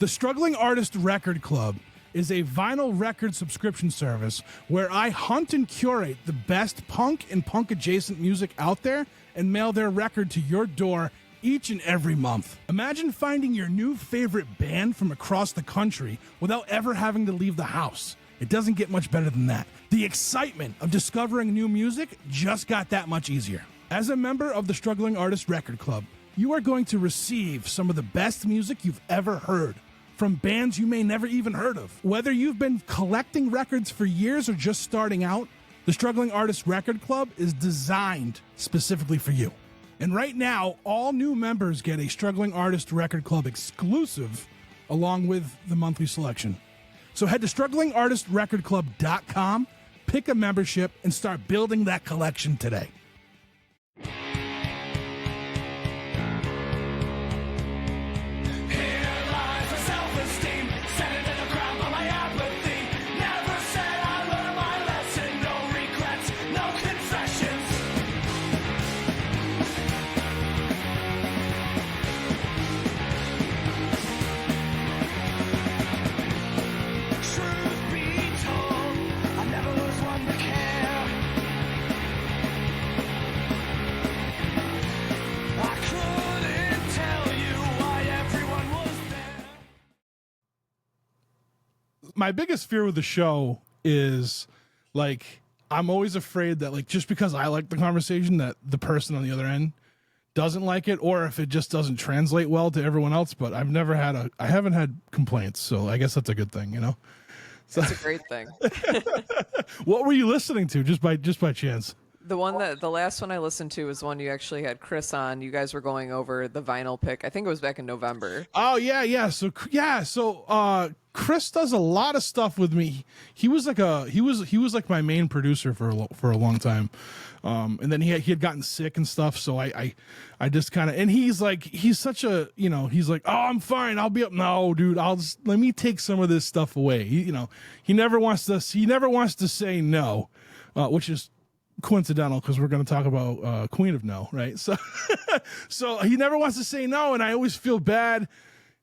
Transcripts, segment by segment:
The Struggling Artist Record Club is a vinyl record subscription service where I hunt and curate the best punk and punk-adjacent music out there and mail their record to your door each and every month. Imagine finding your new favorite band from across the country without ever having to leave the house. It doesn't get much better than that. The excitement of discovering new music just got that much easier. As a member of the Struggling Artist Record Club, you are going to receive some of the best music you've ever heard from bands you may never even heard of. Whether you've been collecting records for years or just starting out, the Struggling Artist Record Club is designed specifically for you. And right now, all new members get a Struggling Artist Record Club exclusive along with the monthly selection. So head to StrugglingArtistRecordClub.com, pick a membership, and start building that collection today. My biggest fear with the show is, like, I'm always afraid that, like, just because I like the conversation, that the person on the other end doesn't like it, or if it just doesn't translate well to everyone else. But I haven't had complaints, so I guess that's a good thing, you know. So, that's a great thing. What were you listening to, just by chance? The last one I listened to was one you actually had Chris on. You guys were going over the vinyl pick. I think it was back in November. Oh yeah. So Chris does a lot of stuff with me. He was like my main producer for a long time. And then he had gotten sick and stuff. So I just kind of, and he's such a, you know, he's like, oh, I'm fine. I'll be up. No, dude, let me take some of this stuff away. He never wants to say no, which is coincidental because we're going to talk about Queen of No, right? So he never wants to say no, and I always feel bad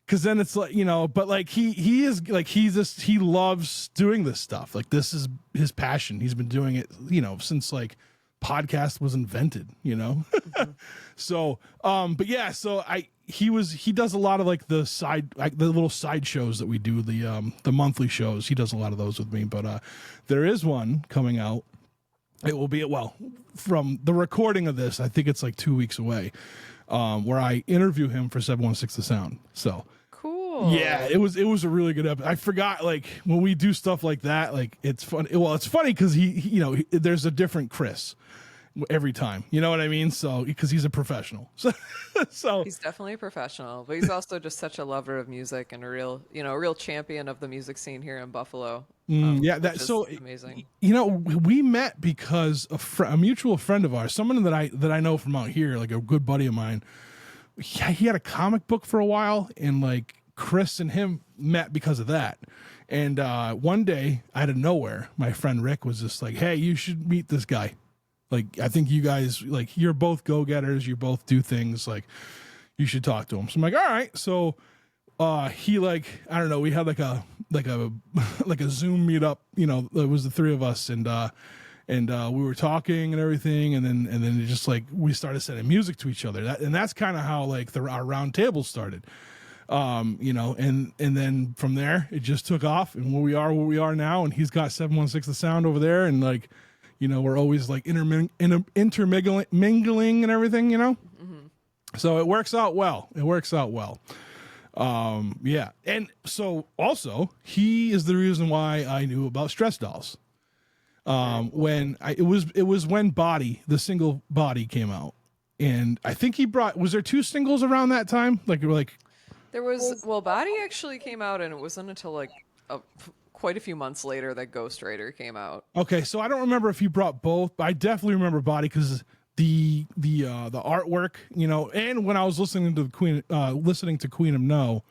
because then it's like, you know, but like he loves doing this stuff. Like, this is his passion. He's been doing it, you know, since like podcast was invented, you know. Mm-hmm. So but yeah, so he does a lot of like the little side shows that we do, the monthly shows. He does a lot of those with me, but there is one coming out. It will be, well, from the recording of this, I think it's like 2 weeks away, where I interview him for 716 The Sound. So cool. Yeah, it was a really good episode. I forgot, like, when we do stuff like that, like, it's fun. Well, it's funny because there's a different Chris every time. You know what I mean? So, because he's a professional. So he's definitely a professional, but he's also just such a lover of music and a real champion of the music scene here in Buffalo. That's so amazing. You know, we met because a mutual friend of ours, someone that I know from out here, like a good buddy of mine. He had a comic book for a while, and like Chris and him met because of that. And one day, out of nowhere, my friend Rick was just like, "Hey, you should meet this guy. Like, I think you guys, like, you're both go-getters. You both do things. Like, you should talk to him." So I'm like, all right. So he, like, I don't know, we had like a Zoom meetup, you know, it was the three of us, and we were talking and everything, and then it just, like, we started sending music to each other. That's kind of how, like, our round table started. You know, and then from there it just took off, and where we are now, and he's got 716 The Sound over there, and like, you know, we're always like intermingling and everything, you know. Mm-hmm. So it works out well. Yeah. And so also he is the reason why I knew about Stress Dolls. It was when Body, the single Body, came out. And I think was there two singles around that time? There was, Body actually came out, and it wasn't until like quite a few months later that Ghost Rider came out. Okay, so I don't remember if he brought both, but I definitely remember Body because the artwork, you know, and when I was listening to Queen of No,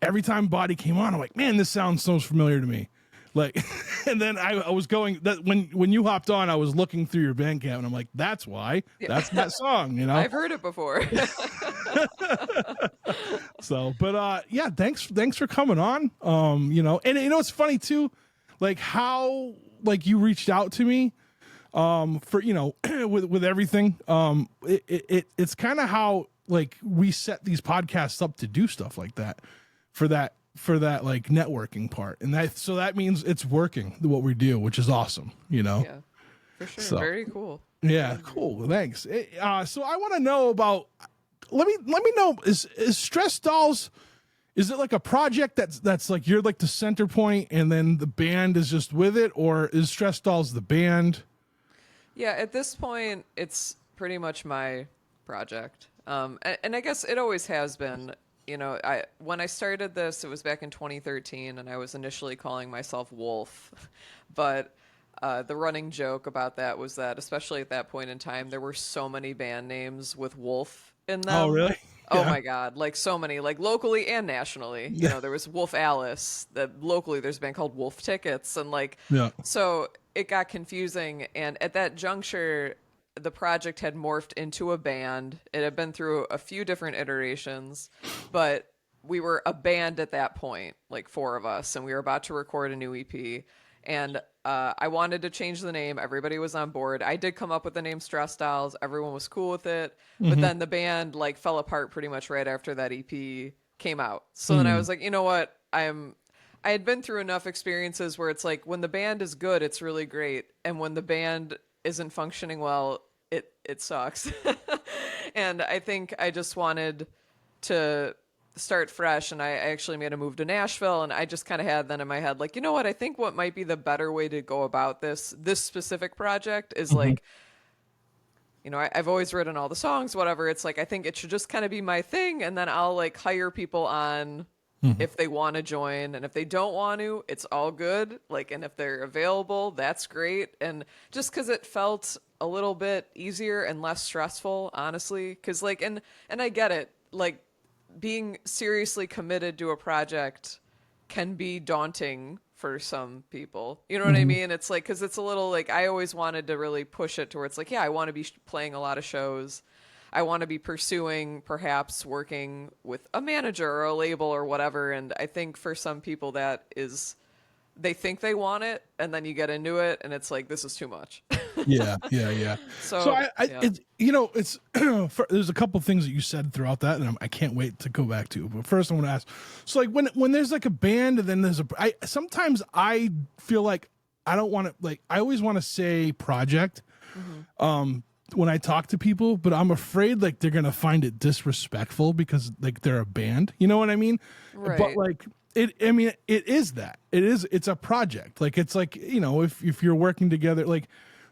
every time Body came on, I'm like, man, this sounds so familiar to me. Like, And then I was going that when you hopped on, I was looking through your Bandcamp, and I'm like, that's why. Yeah. That's that song, you know. I've heard it before. So, but yeah, thanks for coming on. You know, and you know it's funny too, like how like you reached out to me, for you know, with everything. It's kind of how like we set these podcasts up to do stuff like that, for that like networking part, and that means it's working what we do, which is awesome, you know. Yeah, for sure. So, very cool. Yeah, cool. Thanks. So I want to know about. Let me know. Is Stress Dolls? Is it like a project that's like you're like the center point, and then the band is just with it, or is Stress Dolls the band? Yeah, at this point, it's pretty much my project, and I guess it always has been. You know, when I started this, it was back in 2013, and I was initially calling myself Wolf, but the running joke about that was that, especially at that point in time, there were so many band names with Wolf in them. Oh, really? Oh my God, like so many, like locally and nationally. You know, there was Wolf Alice. Locally, there's a band called Wolf Tickets, and like, so it got confusing. And at that juncture, the project had morphed into a band. It had been through a few different iterations, but we were a band at that point, like 4 of us, and we were about to record a new EP. And I wanted to change the name. Everybody was on board. I did come up with the name Stress Dolls. Everyone was cool with it. But then the band like fell apart pretty much right after that EP came out. So then I was like, you know what? I had been through enough experiences where it's like when the band is good, it's really great. And when the band isn't functioning well, it sucks. And I think I just wanted to start fresh, and I actually made a move to Nashville, and I just kind of had then in my head like, you know what, I think what might be the better way to go about this specific project is like, you know, I've always written all the songs, whatever. It's like I think it should just kind of be my thing, and then I'll like hire people on if they want to join, and if they don't want to, it's all good. Like, and if they're available, that's great. And just because it felt a little bit easier and less stressful, honestly, because like, and I get it, like being seriously committed to a project can be daunting for some people. You know what I mean? It's like, because it's a little like, I always wanted to really push it towards like, yeah, I want to be playing a lot of shows. I want to be pursuing perhaps working with a manager or a label or whatever. And I think for some people that is, they think they want it, and then you get into it and it's like, this is too much. Yeah. So I it's, you know, it's there's a couple things that you said throughout that, and I can't wait to go back to. But first, I want to ask. So, like when there's like a band, and then there's sometimes I feel like I don't want to like I always want to say project, when I talk to people, but I'm afraid like they're gonna find it disrespectful because like they're a band. You know what I mean? Right. But like. I mean, it is that. It's a project. Like, it's like, you know, if you're working together, like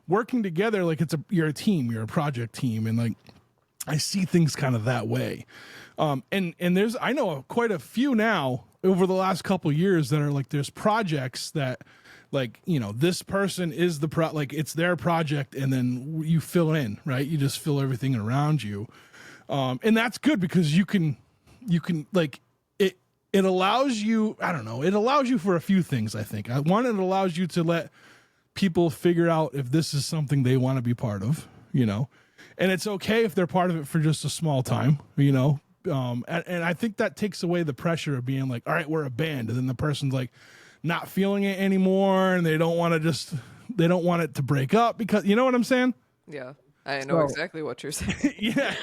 you're a team, you're a project team. And like, I see things kind of that way. And I know quite a few now over the last couple of years that are like, there's projects that like, you know, this person is like it's their project, and then you fill in, right? You just fill everything around you. And that's good because you can like, it allows you, I don't know, it allows you for a few things, I think. One, it allows you to let people figure out if this is something they want to be part of, you know, and it's okay if they're part of it for just a small time, you know. And I think that takes away the pressure of being like, all right, we're a band. And then the person's like not feeling it anymore, and they don't want it to break up because, you know what I'm saying? Yeah. I know exactly what you're saying. Yeah.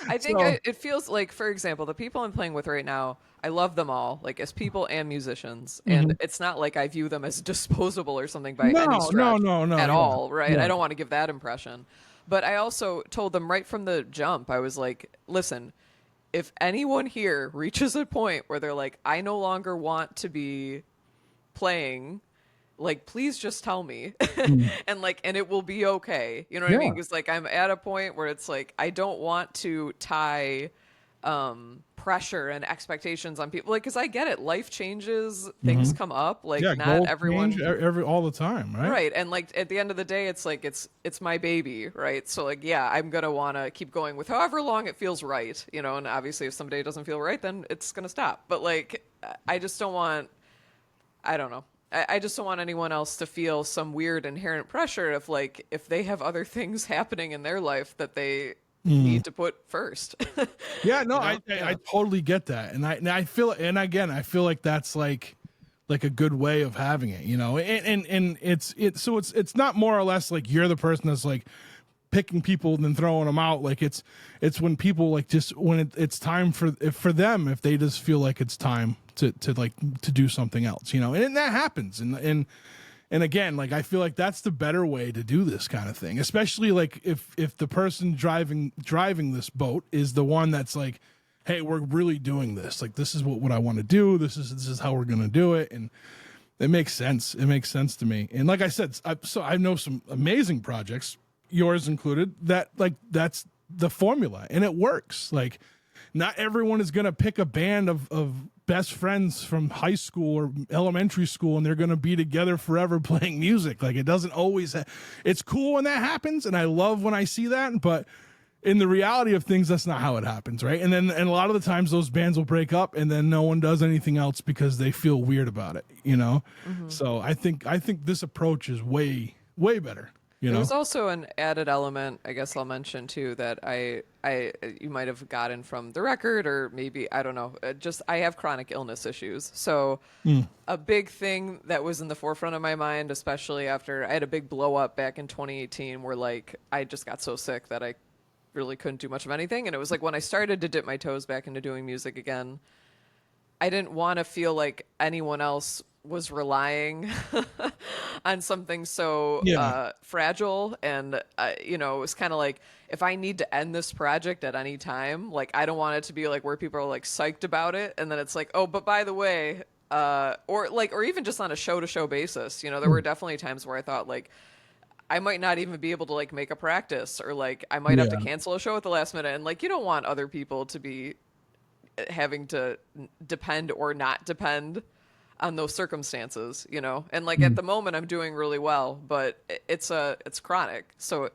I think it feels like, for example, the people I'm playing with right now, I love them all, like as people and musicians. And it's not like I view them as disposable or something by any stretch at all, right? Yeah. I don't want to give that impression. But I also told them right from the jump, I was like, listen, if anyone here reaches a point where they're like, I no longer want to be playing, like, please just tell me. and it will be okay. You know what I mean? Because like I'm at a point where it's like I don't want to tie pressure and expectations on people, like, because I get it, life changes, things come up, like not everyone all the time, right? And like at the end of the day, it's like it's my baby, right? So like, yeah, I'm gonna want to keep going with however long it feels right, you know. And obviously if someday it doesn't feel right, then it's gonna stop. But like I just don't want, I don't know, I just don't want anyone else to feel some weird inherent pressure of like, if they have other things happening in their life that they need to put first. Yeah, no, I totally get that. And I feel, and again, I feel like that's like a good way of having it, you know, and it's not more or less like you're the person that's like picking people and then throwing them out. Like it's when people like just when it's time for them, if they just feel like it's time to do something else, you know, and that happens. And again, like I feel like that's the better way to do this kind of thing, especially like if the person driving this boat is the one that's like, hey, we're really doing this. Like, this is what I want to do. This is how we're going to do it. And it makes sense. It makes sense to me. And like I said, I know some amazing projects, yours included, that like, that's the formula and it works. Like not everyone is going to pick a band of best friends from high school or elementary school and they're going to be together forever playing music. Like it doesn't always, it's cool when that happens. And I love when I see that, but in the reality of things, that's not how it happens, right? And a lot of the times those bands will break up and then no one does anything else because they feel weird about it, you know? So I think this approach is way, way better. You know? There's also an added element, I guess I'll mention too, that you might have gotten from the record, or maybe, I don't know, I have chronic illness issues. So a big thing that was in the forefront of my mind, especially after I had a big blow up back in 2018 where like I just got so sick that I really couldn't do much of anything. And it was like when I started to dip my toes back into doing music again, I didn't want to feel like anyone else was relying on something so fragile. And, you know, it was kind of like, if I need to end this project at any time, like, I don't want it to be like where people are like psyched about it. And then it's like, oh, but by the way, or even just on a show to show basis, you know, there were definitely times where I thought like, I might not even be able to like make a practice, or like I might have to cancel a show at the last minute. And like, you don't want other people to be having to depend or not depend on those circumstances, you know? And like at the moment I'm doing really well, but it's chronic. So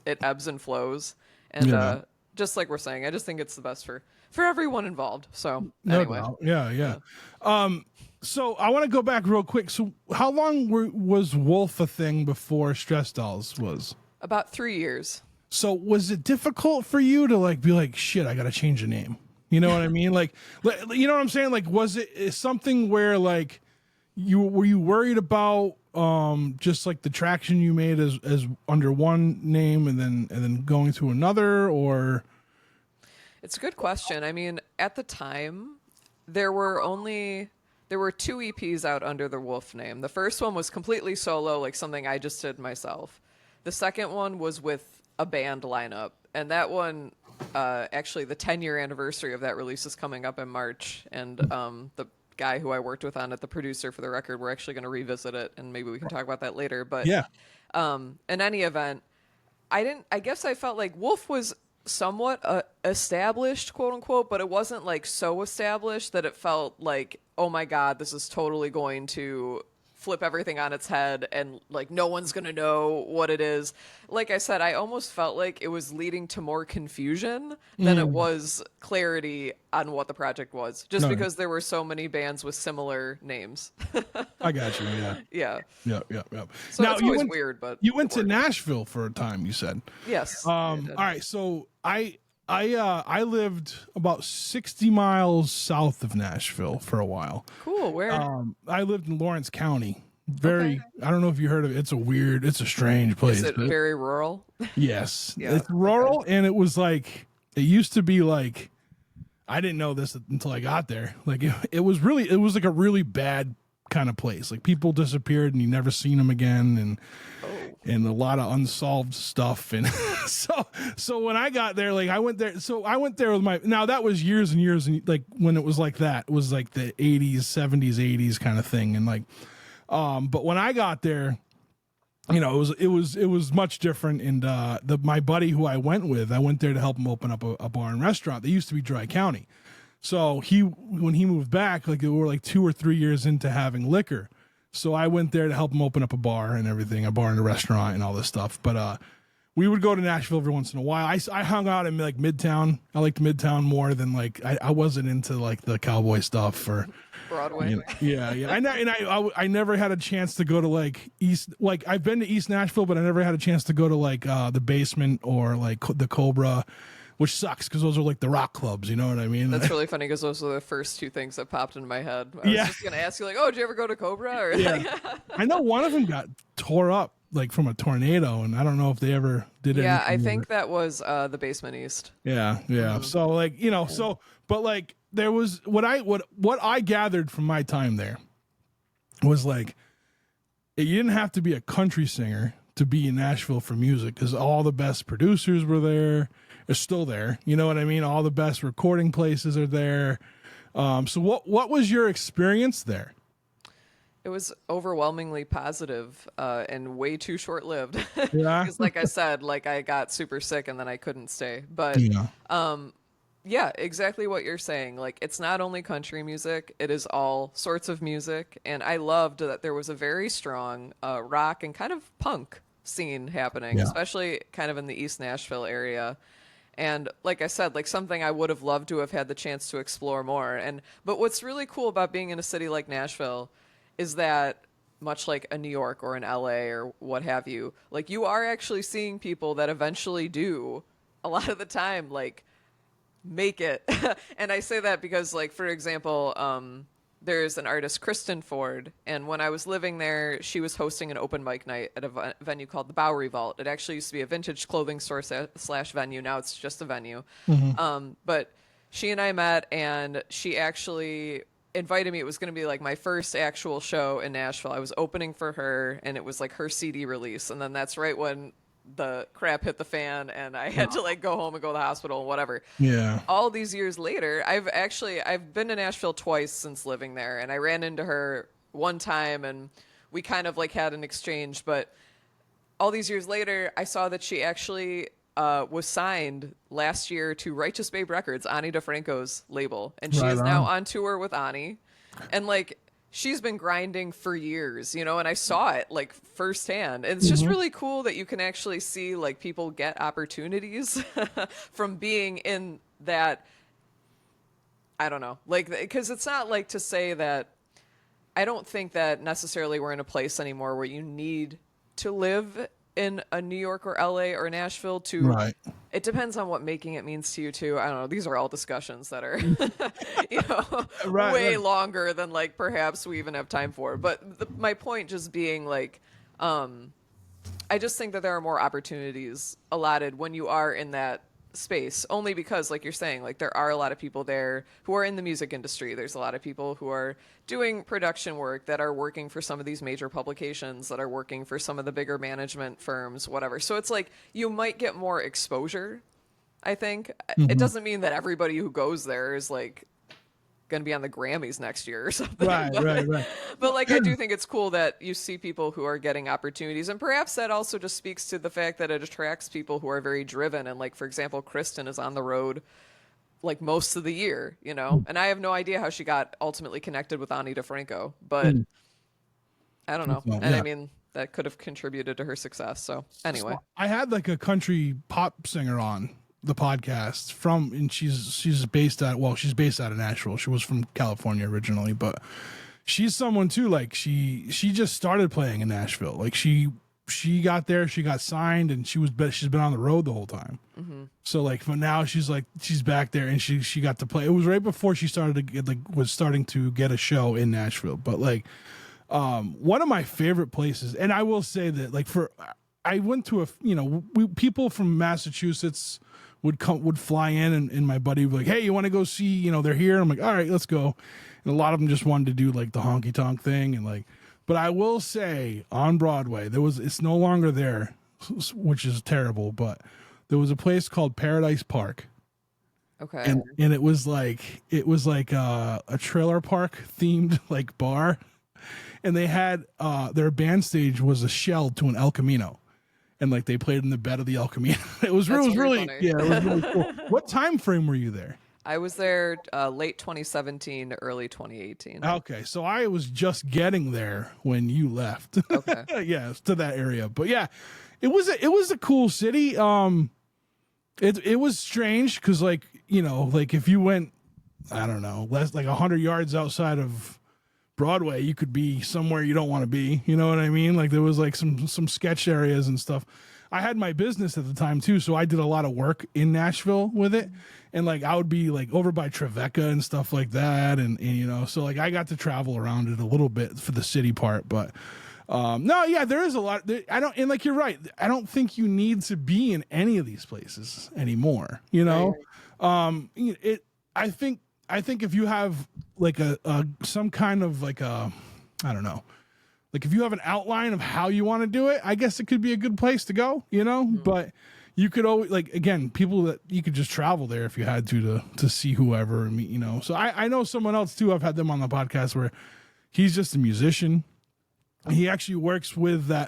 it ebbs and flows. And just like we're saying, I just think it's the best for everyone involved. So anyway. Yeah. So I want to go back real quick. So how long was Wolf a thing before Stress Dolls was? About 3 years. So was it difficult for you to like be like, shit, I got to change the name? You know what I mean? Like, you know what I'm saying? Like, was it something where like were you worried about just like the traction you made as under one name and then going to another, or? It's a good question. I mean, at the time there were 2 EPs out under the Wolf name. The first one was completely solo, like something I just did myself. The second one was with a band lineup, and that one, actually the 10-year anniversary of that release is coming up in March, and the guy who I worked with on it, the producer for the record, we're actually going to revisit it, and maybe we can talk about that later. But in any event, I guess I felt like Wolf was somewhat established, quote unquote, but it wasn't like so established that it felt like, oh my God, this is totally going to flip everything on its head and like no one's going to know what it is. Like I said, I almost felt like it was leading to more confusion than it was clarity on what the project was, just because there were so many bands with similar names. I got you. Yeah. So now, it's always weird, but you went to Nashville for a time, you said. Yes. All right. So I lived about 60 miles south of Nashville for a while. Cool. Where? I lived in Lawrence County. I don't know if you heard of it. It's a strange place. Is it very rural? Yes. It's rural, and it was like, it used to be like, I didn't know this until I got there. Like it was like a really bad kind of place. Like people disappeared and you never seen them again, and a lot of unsolved stuff. And so when I got there, like I went there with now that was years and years, and like when it was like that, it was like the 80s, 70s, 80s kind of thing. And like, but when I got there, you know, it was much different. And my buddy who I went there to help him open up a bar and restaurant. They used to be Dry County. So when he moved back, like we were like 2 or 3 years into having liquor. So I went there to help him open up a bar and everything, a bar and a restaurant and all this stuff. But we would go to Nashville every once in a while. I hung out in like Midtown. I liked Midtown more than like I wasn't into like the cowboy stuff or Broadway. Yeah. I never had a chance to go to like East. Like I've been to East Nashville, but I never had a chance to go to like the Basement or like the Cobra, which sucks because those are like the rock clubs. You know what I mean? That's really funny because those are the first two things that popped into my head. I was just gonna ask you like, oh, did you ever go to Cobra? Or I know one of them got tore up like from a tornado, and I don't know if they ever did it. Yeah, I think that was the Basement East. Yeah. So like but like there was what I gathered from my time there was like you didn't have to be a country singer to be in Nashville for music because all the best producers were there. Are still there. You know what I mean? All the best recording places are there. So what was your experience there? It was overwhelmingly positive, and way too short-lived. Yeah. Because like I said, like I got super sick and then I couldn't stay. But yeah, exactly what you're saying. Like it's not only country music, it is all sorts of music. And I loved that there was a very strong rock and kind of punk scene happening, especially kind of in the East Nashville area. And like I said, like something I would have loved to have had the chance to explore more. But what's really cool about being in a city like Nashville is that much like a New York or an LA or what have you, like you are actually seeing people that eventually do a lot of the time, like make it. And I say that because like, for example, there's an artist, Kristen Ford, and when I was living there, she was hosting an open mic night at a venue called the Bowery Vault. It actually used to be a vintage clothing store / venue. Now it's just a venue. But she and I met, and she actually invited me. It was going to be like my first actual show in Nashville. I was opening for her, and it was like her CD release. And then that's right when the crap hit the fan and I had to like go home and go to the hospital and whatever. Yeah. All these years later, I've been to Nashville twice since living there, and I ran into her one time and we kind of like had an exchange, but all these years later, I saw that she actually was signed last year to Righteous Babe Records, Ani DeFranco's label, and she is now on tour with Ani. And like she's been grinding for years, you know, and I saw it like firsthand. And it's just really cool that you can actually see like people get opportunities from being in that. I don't know, like, because it's not like to say that I don't think that necessarily we're in a place anymore where you need to live in a New York or LA or Nashville to, it depends on what making it means to you too. I don't know. These are all discussions that are, you know, way longer than like perhaps we even have time for. But my point just being like, I just think that there are more opportunities allotted when you are in that space, only because like you're saying, like there are a lot of people there who are in the music industry. There's a lot of people who are doing production work that are working for some of these major publications, that are working for some of the bigger management firms, whatever. So it's like you might get more exposure, I think. It doesn't mean that everybody who goes there is like going to be on the Grammys next year or something. Right. But like, I do think it's cool that you see people who are getting opportunities, and perhaps that also just speaks to the fact that it attracts people who are very driven. And like, for example, Kristen is on the road like most of the year, you know, and I have no idea how she got ultimately connected with Ani DeFranco, but I don't know. And I mean, that could have contributed to her success. So anyway, so I had like a country pop singer on the podcast and she's based out of Nashville. She was from California originally, but she's someone too, like she just started playing in Nashville. Like she got there, she got signed, and she's been on the road the whole time. So like for now she's back there, and she got to play. It was right before she started to get was starting to get a show in Nashville. But like one of my favorite places, and I will say that like I went to people from Massachusetts would fly in, and my buddy would be like, hey, you want to go see, they're here? I'm like, all right, let's go. And a lot of them just wanted to do like the honky tonk thing. And like, but I will say on Broadway, it's no longer there, which is terrible, but there was a place called Paradise Park. Okay. And it was like a trailer park themed like bar. And they had, their band stage was a shell to an El Camino. And like they played in the bed of the El Camino. It was really funny. Yeah, it was really cool. What time frame were you there? I was there late 2017 to early 2018. Okay, so I was just getting there when you left. Okay. Yeah, to that area. But yeah, it was a cool city. It was strange because, like, you know, like if you went, I don't know, less like 100 yards outside of Broadway, you could be somewhere you don't want to be. You know what I mean? Like there was like some sketch areas and stuff. I had my business at the time too, so I did a lot of work in Nashville with it, and like I would be like over by Trevecca and stuff like that, and you know, so like I got to travel around it a little bit for the city part, but no, yeah, there is a lot. I don't, and like you're right, I don't think you need to be in any of these places anymore. You know, it. I think if you have like a some kind of like a, I don't know. Like if you have an outline of how you want to do it, I guess it could be a good place to go, you know, but you could always, like, again, people that you could just travel there if you had to see whoever and meet, you know. So I know someone else too. I've had them on the podcast where he's just a musician. He actually works with the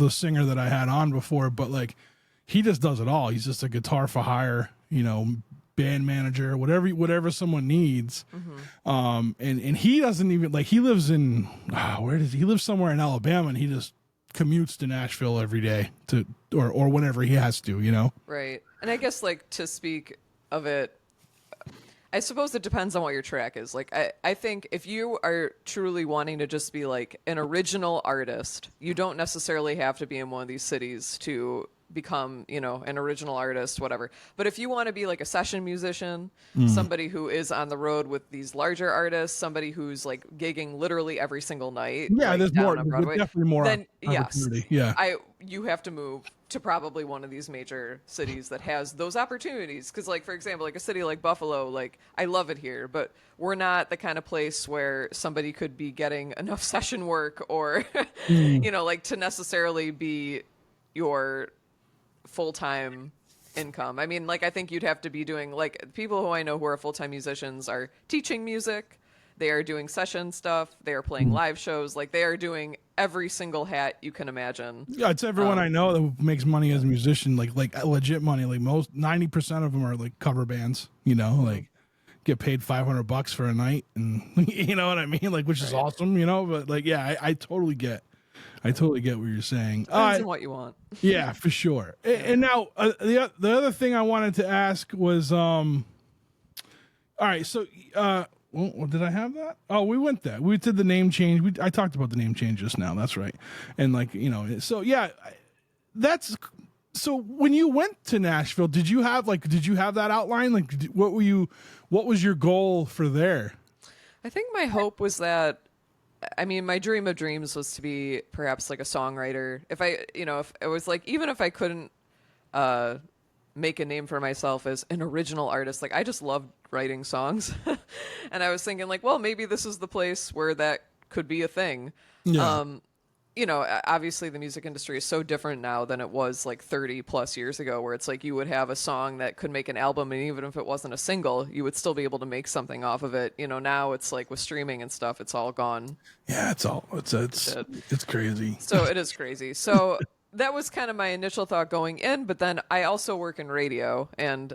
singer that I had on before, but like he just does it all. He's just a guitar for hire, you know, band manager, whatever someone needs. And he doesn't even, like, he lives in he lives somewhere in Alabama, and he just commutes to Nashville every day to or whenever he has to, you know. Right. And I guess, like, to speak of it, I suppose it depends on what your track is. Like, I think if you are truly wanting to just be like an original artist, you don't necessarily have to be in one of these cities to become, you know, an original artist, whatever. But if you want to be like a session musician, somebody who is on the road with these larger artists, somebody who's like gigging literally every single night, Yeah, like, there's down more. on Broadway, There's definitely more. then yes, yeah. you have to move to probably one of these major cities that has those opportunities. Because, like, for example, like a city like Buffalo, like, I love it here, but we're not the kind of place where somebody could be getting enough session work or, you know, like to necessarily be your full-time income. I mean, like, I think you'd have to be doing, like, people who I know who are full-time musicians are teaching music, they are doing session stuff, they are playing live shows, like they are doing every single hat you can imagine. Yeah, it's everyone I know that makes money as a musician, like legit money. Like most 90% of them are like cover bands, you know, like get paid $500 for a night, and you know what I mean, like, which is awesome, you know. But like, yeah, I totally get what you're saying. Depends on what you want. Yeah, for sure. And now the other thing I wanted to ask was, all right, so well, did I have that? Oh, we went there. We did the name change. I talked about the name change just now. That's right. And like, you know, so yeah, so when you went to Nashville, did you have that outline? Like, what was your goal for there? I think my hope was that, I mean, my dream of dreams was to be perhaps like a songwriter. If it was like, even if I couldn't make a name for myself as an original artist, like I just loved writing songs. And I was thinking like, well, maybe this is the place where that could be a thing. Yeah. You know, obviously the music industry is so different now than it was like 30 plus years ago, where it's like you would have a song that could make an album, and even if it wasn't a single, you would still be able to make something off of it. You know, now it's like with streaming and stuff, it's all gone. Yeah, it's crazy. So it is crazy. So that was kind of my initial thought going in, but then I also work in radio, and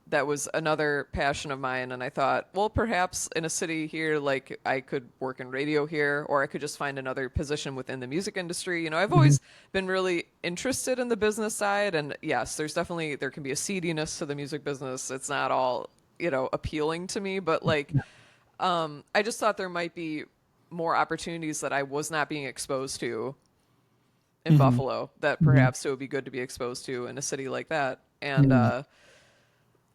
that was another passion of mine. And I thought, well, perhaps in a city here, like I could work in radio here, or I could just find another position within the music industry. You know, I've always been really interested in the business side. And yes, there can be a seediness to the music business. It's not all, you know, appealing to me, but like, I just thought there might be more opportunities that I was not being exposed to in Buffalo that perhaps it would be good to be exposed to in a city like that. And,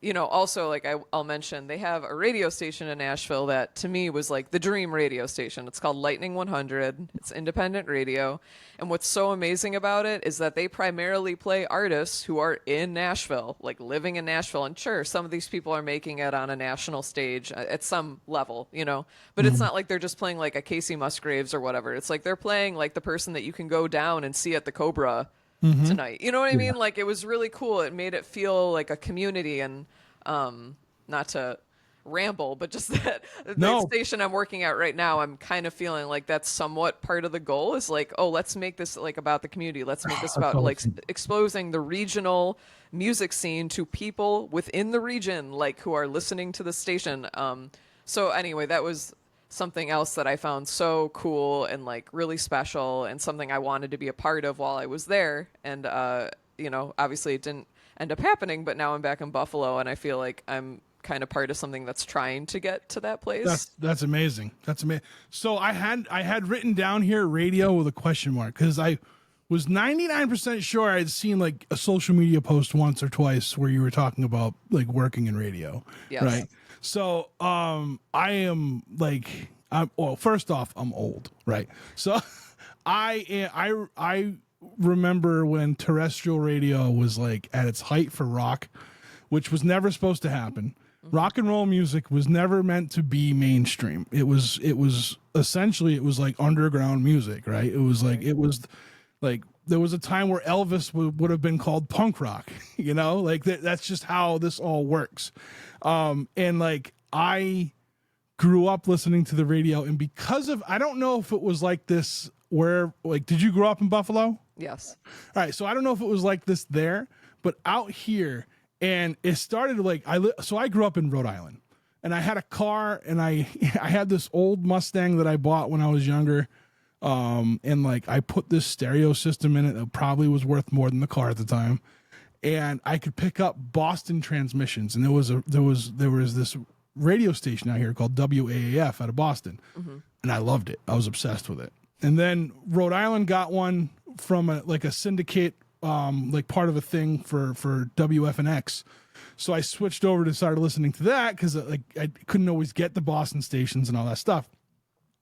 you know, also, like, I'll mention, they have a radio station in Nashville that, to me, was, like, the dream radio station. It's called Lightning 100. It's independent radio. And what's so amazing about it is that they primarily play artists who are in Nashville, like, living in Nashville. And sure, some of these people are making it on a national stage at some level, you know. But it's not like they're just playing, like, a Casey Musgraves or whatever. It's like they're playing, like, the person that you can go down and see at the Cobra tonight. You know what I mean? Like, it was really cool. It made it feel like a community, and not to ramble, but just that the station I'm working at right now, I'm kind of feeling like that's somewhat part of the goal is like, oh, let's make this like about the community. Let's make this about like exposing the regional music scene to people within the region, like who are listening to the station. So anyway, that was something else that I found so cool and like really special and something I wanted to be a part of while I was there. And, obviously it didn't end up happening, but now I'm back in Buffalo and I feel like I'm kind of part of something that's trying to get to that place. That's amazing. That's amazing. So I had written down here radio with a question mark because I was 99% sure I'd seen like a social media post once or twice where you were talking about like working in radio. Yes. Right. So I am like, first off, I'm old, right? So I remember when terrestrial radio was like at its height for rock, which was never supposed to happen. Rock and roll music was never meant to be mainstream. It was essentially like underground music, right? It was like there was a time where Elvis would have been called punk rock, like that's just how this all works. And like I grew up listening to the radio, and because of, I don't know if it was like this where, like, did you grow up in Buffalo? Yes. All right. So I don't know if it was like this there, but out here, and it started like, so I grew up in Rhode Island, and I had a car, and I had this old Mustang that I bought when I was younger. And like I put this stereo system in it that probably was worth more than the car at the time. And I could pick up Boston transmissions, and there was this radio station out here called WAAF out of Boston. Mm-hmm. And I loved it. I was obsessed with it. And then Rhode Island got one from a syndicate, like part of a thing for WFNX. So I switched over to started listening to that because like I couldn't always get the Boston stations and all that stuff.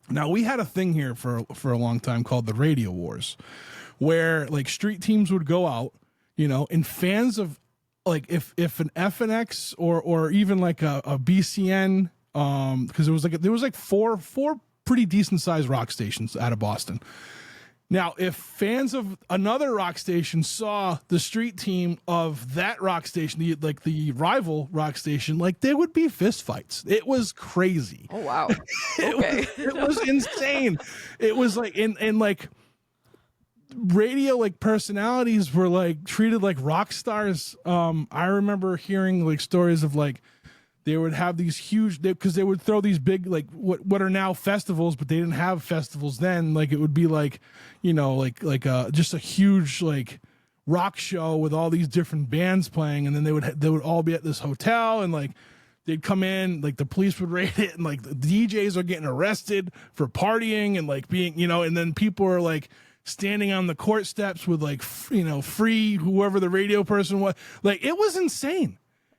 Now we had a thing here for a long time called the Radio Wars, where like street teams would go out, and fans of like if an FNX or even like a BCN, because there was like four pretty decent sized rock stations out of Boston. Now, if fans of another rock station saw the street team of that rock station, the rival rock station, like there would be fist fights. It was crazy. Oh wow! Okay, it was insane. It was like and like radio like personalities were like treated like rock stars. I remember hearing like stories of like they would have these huge, because they would throw these big like what are now festivals, but they didn't have festivals then. Like it would be like, just a huge like rock show with all these different bands playing, and then they would all be at this hotel, and like they'd come in, like the police would raid it, and like the DJs are getting arrested for partying and like being, and then people are like standing on the court steps with like free whoever the radio person was. Like it was insane.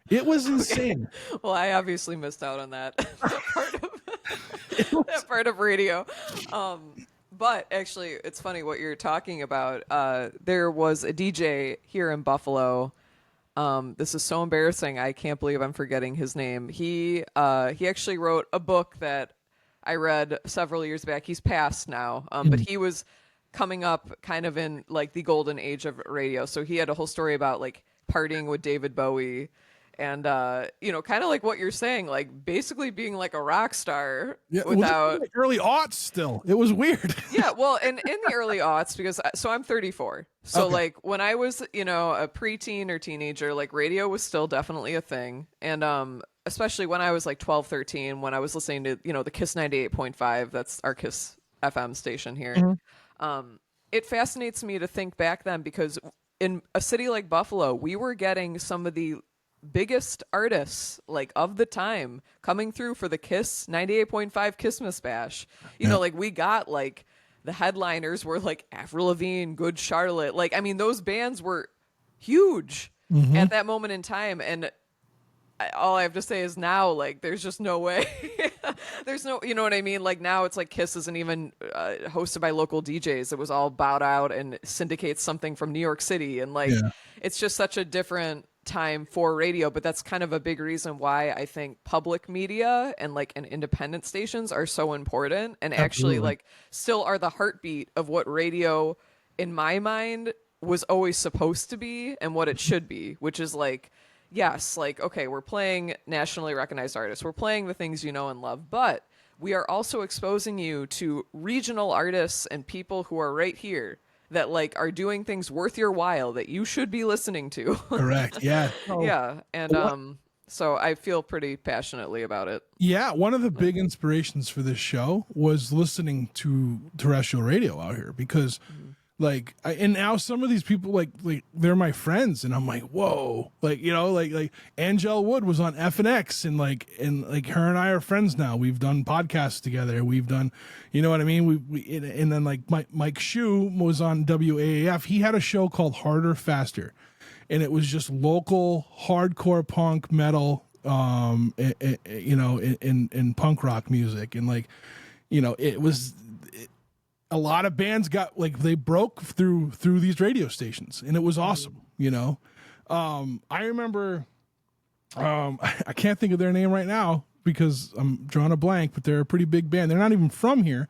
It was insane. Okay. Well, I obviously missed out on that part of radio. But actually, it's funny what you're talking about. There was a DJ here in Buffalo. This is so embarrassing. I can't believe I'm forgetting his name. He actually wrote a book that I read several years back. He's passed now, but he was coming up kind of in like the golden age of radio. So he had a whole story about like partying with David Bowie. And, kind of like what you're saying, like basically being like a rock star without like early aughts still. It was weird. Yeah. Well, and in the early aughts, because so I'm 34. So okay. Like when I was, a preteen or teenager, like radio was still definitely a thing. And, especially when I was like 12, 13, when I was listening to, the Kiss 98.5, that's our Kiss FM station here. Mm-hmm. It fascinates me to think back then, because in a city like Buffalo, we were getting some of the biggest artists like of the time coming through for the Kiss 98.5 Christmas Bash. Like we got like the headliners were like Avril Lavigne, Good Charlotte. Like, I mean, those bands were huge at that moment in time. And all I have to say is now, like, there's just no way. There's no, you know what I mean? Like now it's like Kiss isn't even hosted by local DJs. It was all bowed out and syndicates something from New York City. And like, it's just such a different time for radio, but that's kind of a big reason why I think public media and like independent stations are so important, and actually like still are the heartbeat of what radio in my mind was always supposed to be and what it should be, which is like, yes, like, okay, we're playing nationally recognized artists. We're playing the things you know and love, but we are also exposing you to regional artists and people who are right here that like are doing things worth your while that you should be listening to. Correct. Yeah. So Yeah, and so I feel pretty passionately about it. yeah, one of the big inspirations for this show was listening to terrestrial radio out here because like and now some of these people like they're my friends and I'm like, whoa, like, you know, like Angel Wood was on FNX and like her and I are friends now. We've done podcasts together. We've done, you know what I mean? And then like Mike Shue was on WAAF. He had a show called Harder Faster, and it was just local hardcore punk metal, you know, in punk rock music. And like, you know, a lot of bands got like they broke through these radio stations, and it was awesome. You know, I remember, I can't think of their name right now because I'm drawing a blank, but they're a pretty big band. They're not even from here,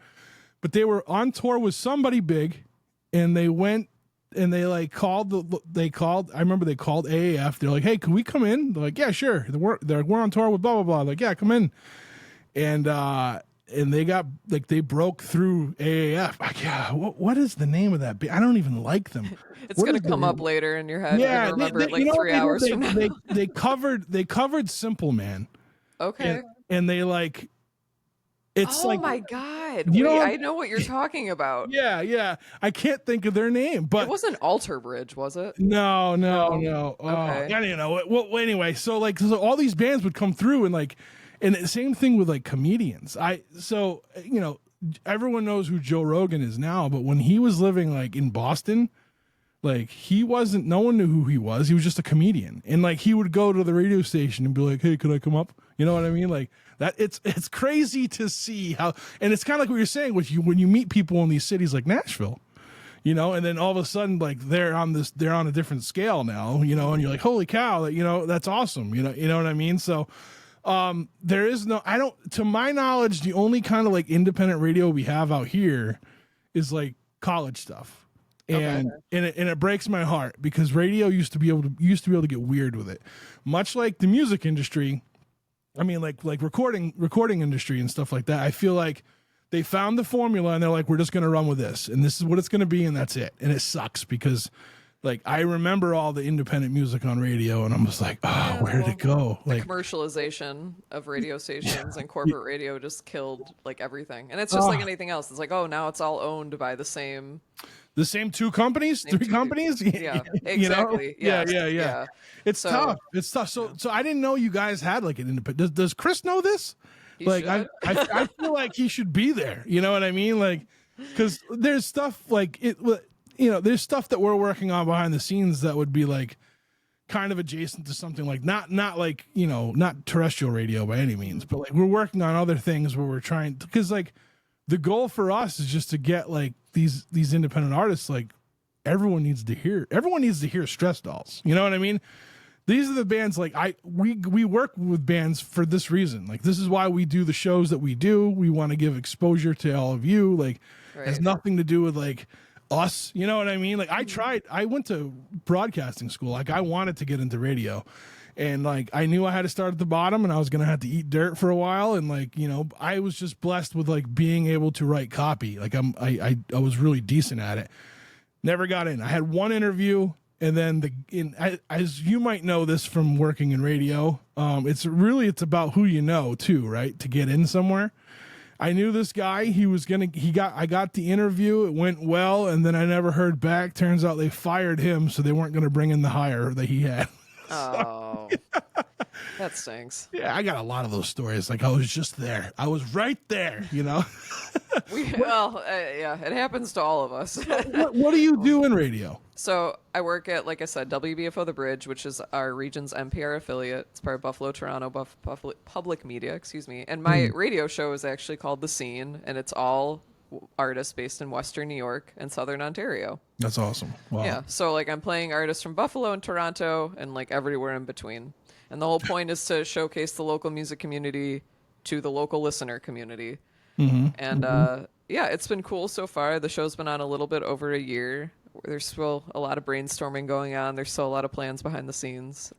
but they were on tour with somebody big, and they went and they like called I remember they called AAF. They're like, hey, can we come in? They're like, yeah, sure. We're on tour with blah blah blah. Like, yeah, come in. And they got like they broke through AAF. Like, yeah, what is the name of that band? I don't even like them. It's gonna come up later in your head. Yeah, you're gonna remember it like 3 hours from now. They covered Simple Man. Okay. And they like it's oh like, my god! You know, I know what you're talking about. Yeah. I can't think of their name, but it wasn't Alter Bridge, was it? No. Okay. I don't know. Well, anyway, so all these bands would come through and like. And the same thing with like comedians. So you know, everyone knows who Joe Rogan is now, but when he was living like in Boston, like no one knew who he was. He was just a comedian. And like he would go to the radio station and be like, hey, could I come up? You know what I mean? Like that it's crazy to see how, and it's kind of like what you're saying with you when you meet people in these cities like Nashville, you know, and then all of a sudden like they're on a different scale now, you know, and you're like, holy cow, you know, that's awesome. You know what I mean? So there is to my knowledge, the only kind of like independent radio we have out here is like college stuff. And it breaks my heart because radio used to be able to get weird with it. Much like the music industry, I mean like recording industry and stuff like that. I feel like they found the formula and they're like, we're just going to run with this and this is what it's going to be and that's it. And it sucks because like I remember all the independent music on radio, and I'm just like, oh, where did it go? Like commercialization of radio stations and corporate radio just killed like everything. And it's just like anything else. It's like, oh, now it's all owned by the same two companies, three companies. Yeah, exactly. You know? Yeah. It's tough. It's tough. So I didn't know you guys had like an independent. Does Chris know this? Like I feel like he should be there. You know what I mean? Like because there's stuff like it. You know, there's stuff that we're working on behind the scenes that would be like kind of adjacent to something like not like, you know, not terrestrial radio by any means, but like we're working on other things where we're trying to, because like the goal for us is just to get like these independent artists, like everyone needs to hear Stress Dolls. You know what I mean? These are the bands like we work with bands for this reason. Like this is why we do the shows that we do. We want to give exposure to all of you. Like it has nothing to do with like us, you know what I mean? Like I went to broadcasting school. Like I wanted to get into radio, and like I knew I had to start at the bottom and I was going to have to eat dirt for a while. And like, you know, I was just blessed with like being able to write copy. Like I was really decent at it. Never got in. I had one interview, and then as you might know this from working in radio, it's about who you know too, right? To get in somewhere. I knew this guy. I got the interview. It went well, and then I never heard back. Turns out they fired him, so they weren't going to bring in the hire that he had. Oh, that stinks. Yeah, I got a lot of those stories. Like I was just there. I was right there. You know. Yeah, it happens to all of us. What do you do in radio? So I work at, like I said, WBFO The Bridge, which is our region's NPR affiliate. It's part of Buffalo Toronto Public Media, excuse me. And my radio show is actually called The Scene, and it's all artists based in Western New York and Southern Ontario. That's awesome. Wow. Yeah, so like I'm playing artists from Buffalo and Toronto and like everywhere in between. And the whole point is to showcase the local music community to the local listener community. And yeah, it's been cool so far. The show's been on a little bit over a year. there's still a lot of brainstorming going on. There's still a lot of plans behind the scenes.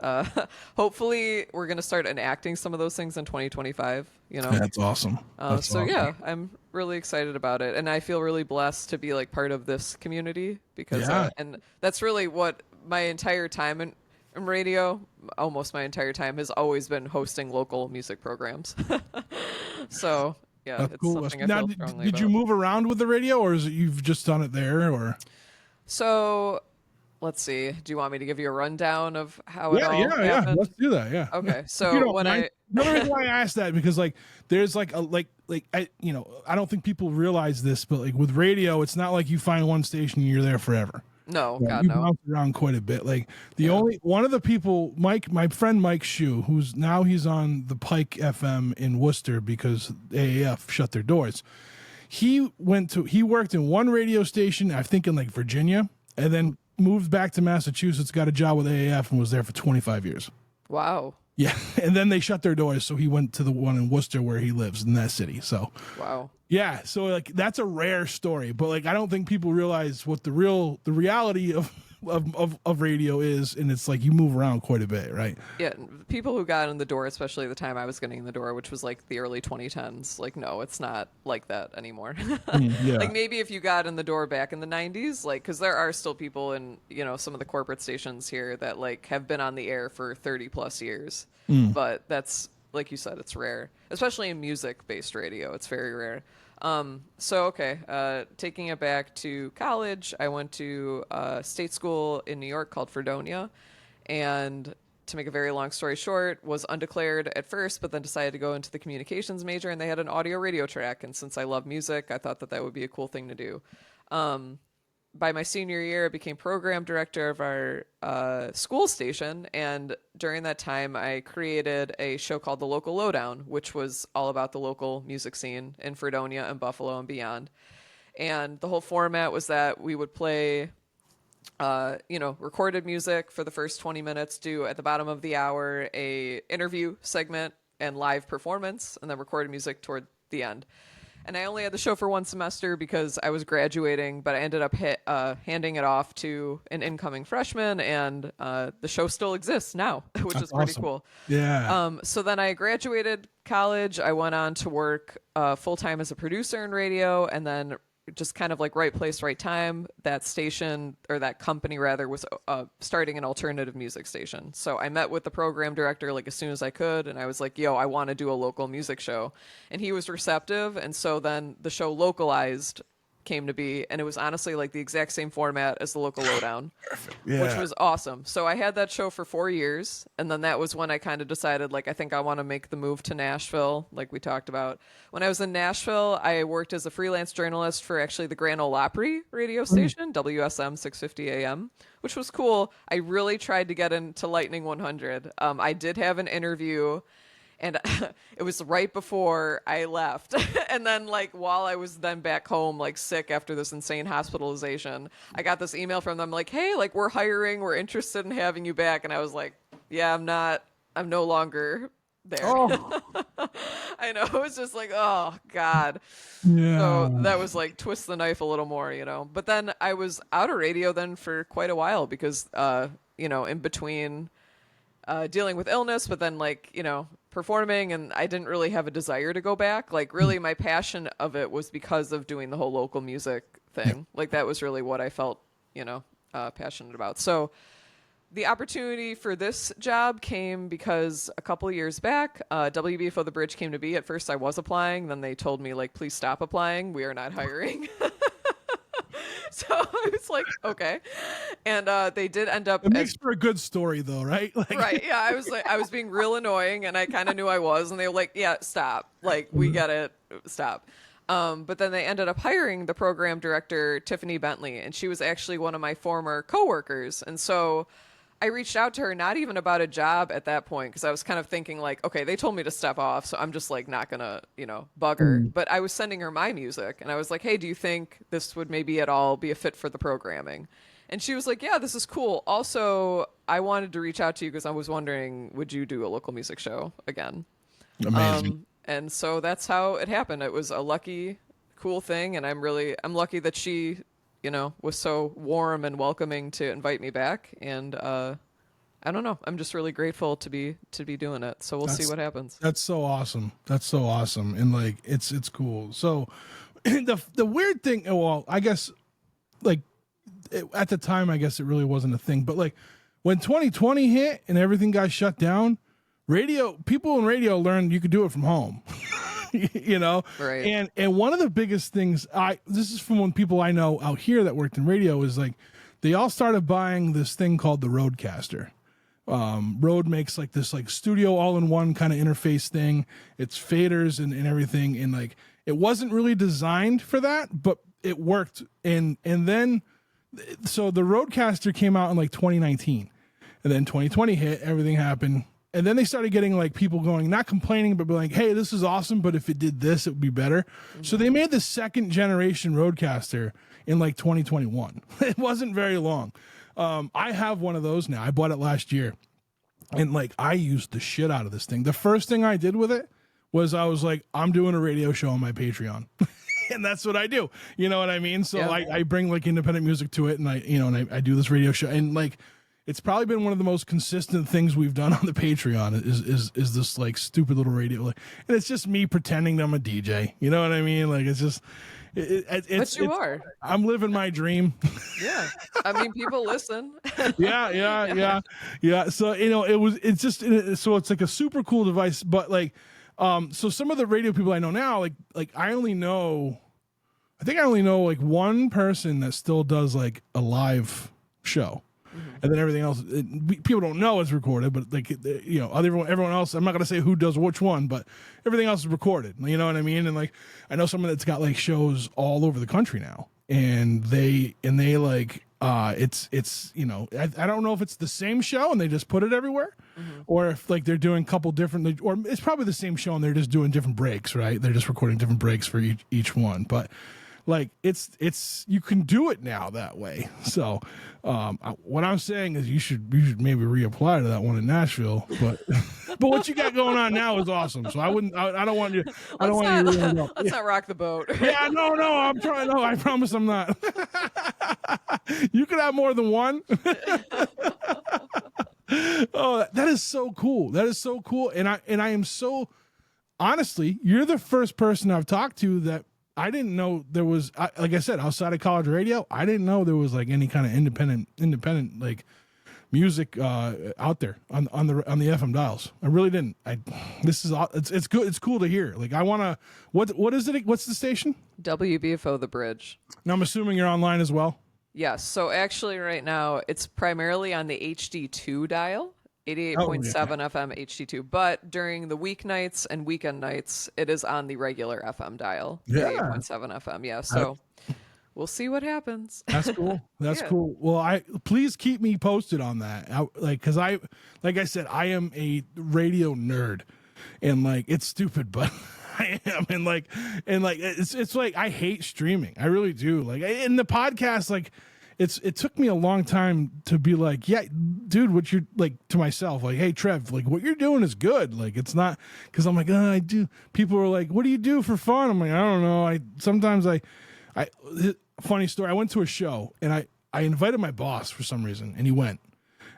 Hopefully, we're going to start enacting some of those things in 2025. That's awesome. That's so awesome. yeah, I'm really excited about it, and I feel really blessed to be like part of this community because, and that's really what my entire time in radio, almost my entire time, has always been hosting local music programs. So yeah, that's it's cool. something I Now, feel strongly did about. you move around with the radio, or is it you've just done it there, or? So let's see. Do you want me to give you a rundown of how it all happened? Yeah. Let's do that. Yeah. Okay. If So you don't when mind. The only reason why I asked that because like there's like a I don't think people realize this, but like with radio, it's not like you find one station and you're there forever. No, Yeah, God, you no. bounce around quite a bit. Like only one of the people, my friend Mike Shue, he's on the Pike FM in Worcester because AAF shut their doors. He worked in one radio station, I think in like Virginia, and then moved back to Massachusetts, got a job with AAF, and was there for 25 years. Wow. Yeah, and then they shut their doors, so he went to the one in Worcester where he lives in that city. So, wow. Yeah, so like that's a rare story, but like I don't think people realize what the reality of radio is, and it's like you move around quite a bit, right? Yeah, people who got in the door, especially the time I was getting in the door, which was like the early 2010s, like no, it's not like that anymore. Yeah. Like maybe if you got in the door back in the 90s, like because there are still people in some of the corporate stations here that like have been on the air for 30 plus years, but that's like you said, it's rare, especially in music-based radio. It's very rare. Taking it back to college, I went to a state school in New York called Fredonia, and to make a very long story short, was undeclared at first, but then decided to go into the communications major, and they had an audio radio track, and since I love music, I thought that would be a cool thing to do. By my senior year, I became program director of our school station. And during that time, I created a show called The Local Lowdown, which was all about the local music scene in Fredonia and Buffalo and beyond. And the whole format was that we would play, recorded music for the first 20 minutes, do at the bottom of the hour a interview segment and live performance, and then recorded music toward the end. And I only had the show for one semester because I was graduating, but I ended up handing it off to an incoming freshman, and the show still exists now, which is pretty awesome. cool. Yeah. So then I graduated college. I went on to work full-time as a producer in radio, and then just kind of like right place, right time. That station, or that company rather, was starting an alternative music station. So I met with the program director like as soon as I could, and I was like, yo, I want to do a local music show. And he was receptive, and so then the show Localized came to be, and it was honestly like the exact same format as the Local Lowdown. Yeah. Which was awesome. So I had that show for 4 years, and then that was when I kind of decided, like, I think I want to make the move to Nashville, like we talked about. When I was in Nashville, I worked as a freelance journalist for actually the Grand Ole Opry radio station, WSM 650 AM, which was cool. I really tried to get into Lightning 100. I did have an interview, and it was right before I left. And then like while I was then back home, like sick after this insane hospitalization, I got this email from them like, hey, like we're hiring, we're interested in having you back. And I was like, yeah, I'm no longer there. Oh. I know. It was just like, oh God. Yeah. So that was like twist the knife a little more, but then I was out of radio then for quite a while because, in between dealing with illness, but then like, performing, and I didn't really have a desire to go back. Like really my passion of it was because of doing the whole local music thing. Yeah. Like that was really what I felt, passionate about. So the opportunity for this job came because a couple of years back, WBFO The Bridge came to be. At first I was applying, then they told me like, please stop applying. We are not hiring. So I was like, okay. And they did end up. It makes for a good story, though, right? Like... Right. Yeah. I was being real annoying, and I kind of knew I was. And they were like, yeah, stop. Like, we get it. Stop. But then they ended up hiring the program director, Tiffany Bentley, and she was actually one of my former coworkers. And so I reached out to her, not even about a job at that point, because I was kind of thinking like, okay, they told me to step off, so I'm just like not gonna, bug her. But I was sending her my music, and I was like, hey, do you think this would maybe at all be a fit for the programming? And she was like, yeah, this is cool. Also, I wanted to reach out to you because I was wondering, would you do a local music show again? Amazing. And so that's how it happened. It was a lucky, cool thing, and I'm lucky that she was so warm and welcoming to invite me back. And I don't know. I'm just really grateful to be doing it. So we'll see what happens. That's so awesome. That's so awesome. And like it's cool. So the weird thing, well, I guess like at the time, I guess it really wasn't a thing, but like when 2020 hit and everything got shut down, people in radio learned you could do it from home. Right. And one of the biggest things this is from when people I know out here that worked in radio is like they all started buying this thing called the Rodecaster. Rode makes like this like studio all-in-one kind of interface thing. It's faders and everything, and like it wasn't really designed for that, but it worked. And then so the Rodecaster came out in like 2019, and then 2020 hit, everything happened, and then they started getting like people going, not complaining, but like, hey, this is awesome, but if it did this, it would be better. Mm-hmm. So they made the second generation Rodecaster in like 2021. It wasn't very long. I have one of those now. I bought it last year, and like I used the shit out of this thing. The first thing I did with it was I was like, I'm doing a radio show on my Patreon. And that's what I do. You know what I mean? So yeah. I bring like independent music to it, and I do this radio show, and like it's probably been one of the most consistent things we've done on the Patreon is this like stupid little radio, like, and it's just me pretending I'm a DJ. You know what I mean? Like it's just. But you are. I'm living my dream. Yeah. I mean, people listen. Yeah. So, so it's like a super cool device, but like, so some of the radio people I know now, like I only know like one person that still does like a live show. Mm-hmm. And then everything else, people don't know it's recorded, but like, everyone else, I'm not going to say who does which one, but everything else is recorded. You know what I mean? And like, I know someone that's got like shows all over the country now, and they like, it's, I don't know if it's the same show and they just put it everywhere, mm-hmm. or if like they're doing a couple different, or it's probably the same show and they're just doing different breaks, right? They're just recording different breaks for each one. But like it's you can do it now that way. So what I'm saying is you should maybe reapply to that one in Nashville. But what you got going on now is awesome. So I don't want you. Let's not rock the boat. Yeah, no. I'm trying. No, I promise I'm not. You could have more than one. Oh, that is so cool. That is so cool. And I am so honestly, you're the first person I've talked to that. I didn't know there was, like I said, outside of college radio, I didn't know there was like any kind of independent like music out there on the FM dials. I really didn't. It's good. It's cool to hear. Like I want to. What is it? What's the station? WBFO The Bridge. Now I'm assuming you're online as well. Yes. So actually, right now it's primarily on the HD2 dial. 88.7 FM HD2, but during the weeknights and weekend nights, it is on the regular FM dial. Yeah. 88.7 FM. Yeah. So we'll see what happens. That's cool. That's cool. Well, please keep me posted on that. Cause like I said, I am a radio nerd, and like, it's stupid, but I am. And like, it's like, I hate streaming. I really do. Like in the podcast, like, it took me a long time to be like, yeah, dude, what you're like to myself, like, hey, Trev, like what you're doing is good. Like, it's not, cause I'm like, I do. People are like, what do you do for fun? I'm like, I don't know. Sometimes funny story. I went to a show and I invited my boss for some reason, and he went,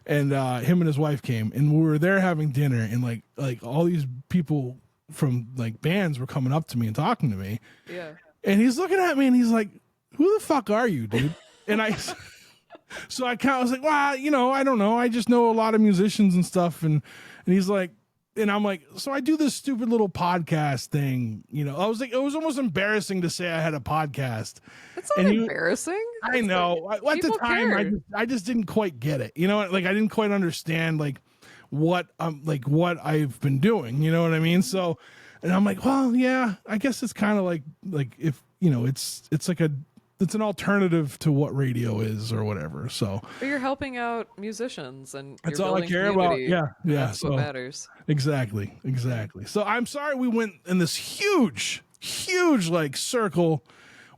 and him and his wife came, and we were there having dinner, and like all these people from like bands were coming up to me and talking to me. Yeah. And he's looking at me and he's like, who the fuck are you, dude? And so I kind of was like, well, I don't know. I just know a lot of musicians and stuff. And he's like, and I'm like, so I do this stupid little podcast thing. I was like, it was almost embarrassing to say I had a podcast. It's not embarrassing. I know. At the time, I just didn't quite get it. Like I didn't quite understand like what I've been doing. You know what I mean? So, and I'm like, well, yeah, I guess it's kind of like if, it's like it's an alternative to what radio is or whatever. So but you're helping out musicians, and that's all I care about. Yeah. That's what matters. Exactly. So I'm sorry we went in this huge like circle.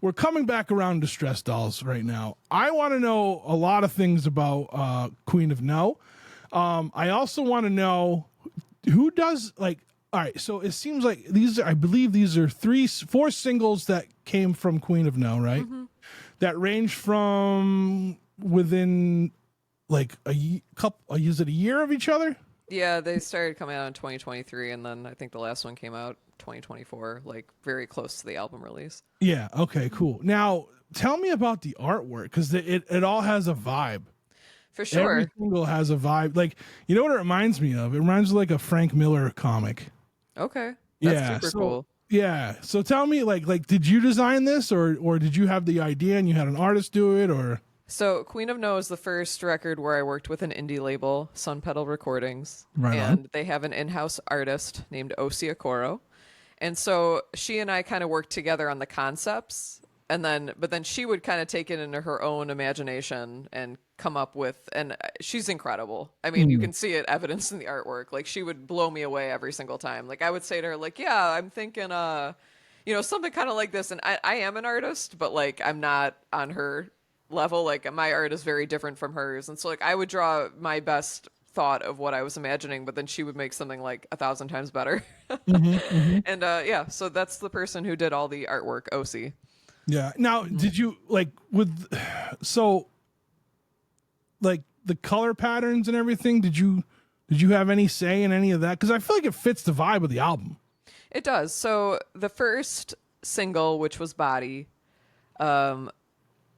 We're coming back around to Stress Dolls right now. I want to know a lot of things about Queen of No. I also want to know who does like. All right, so it seems like I believe these are 4 singles that came from Queen of No, right? Mm-hmm. that range from within like couple, is it a year of each other? Yeah, they started coming out in 2023, and then I think the last one came out 2024, like very close to the album release. Yeah. Okay. Cool. Now, tell me about the artwork, because it all has a vibe. For sure. Every single has a vibe. Like, you know what it reminds me of? It reminds me of like a Frank Miller comic. Okay. That's super cool. Yeah. So tell me, like, did you design this, or did you have the idea and you had an artist do it, or? So Queen of No is the first record where I worked with an indie label, Sun Pedal Recordings. Right on. And they have an in-house artist named Osi Okoro. And so she and I kind of worked together on the concepts, but then she would kind of take it into her own imagination and come up with, and she's incredible. I mean, you can see it evidenced in the artwork. Like, she would blow me away every single time. Like, I would say to her, like, yeah, I'm thinking, something kind of like this. And I am an artist, but like, I'm not on her level. Like, my art is very different from hers. And so like, I would draw my best thought of what I was imagining, but then she would make something like 1,000 times better. And so that's the person who did all the artwork, Osi. Yeah. Now, did you like like the color patterns and everything? Did you have any say in any of that? Because I feel like it fits the vibe of the album. It does. So the first single, which was Body,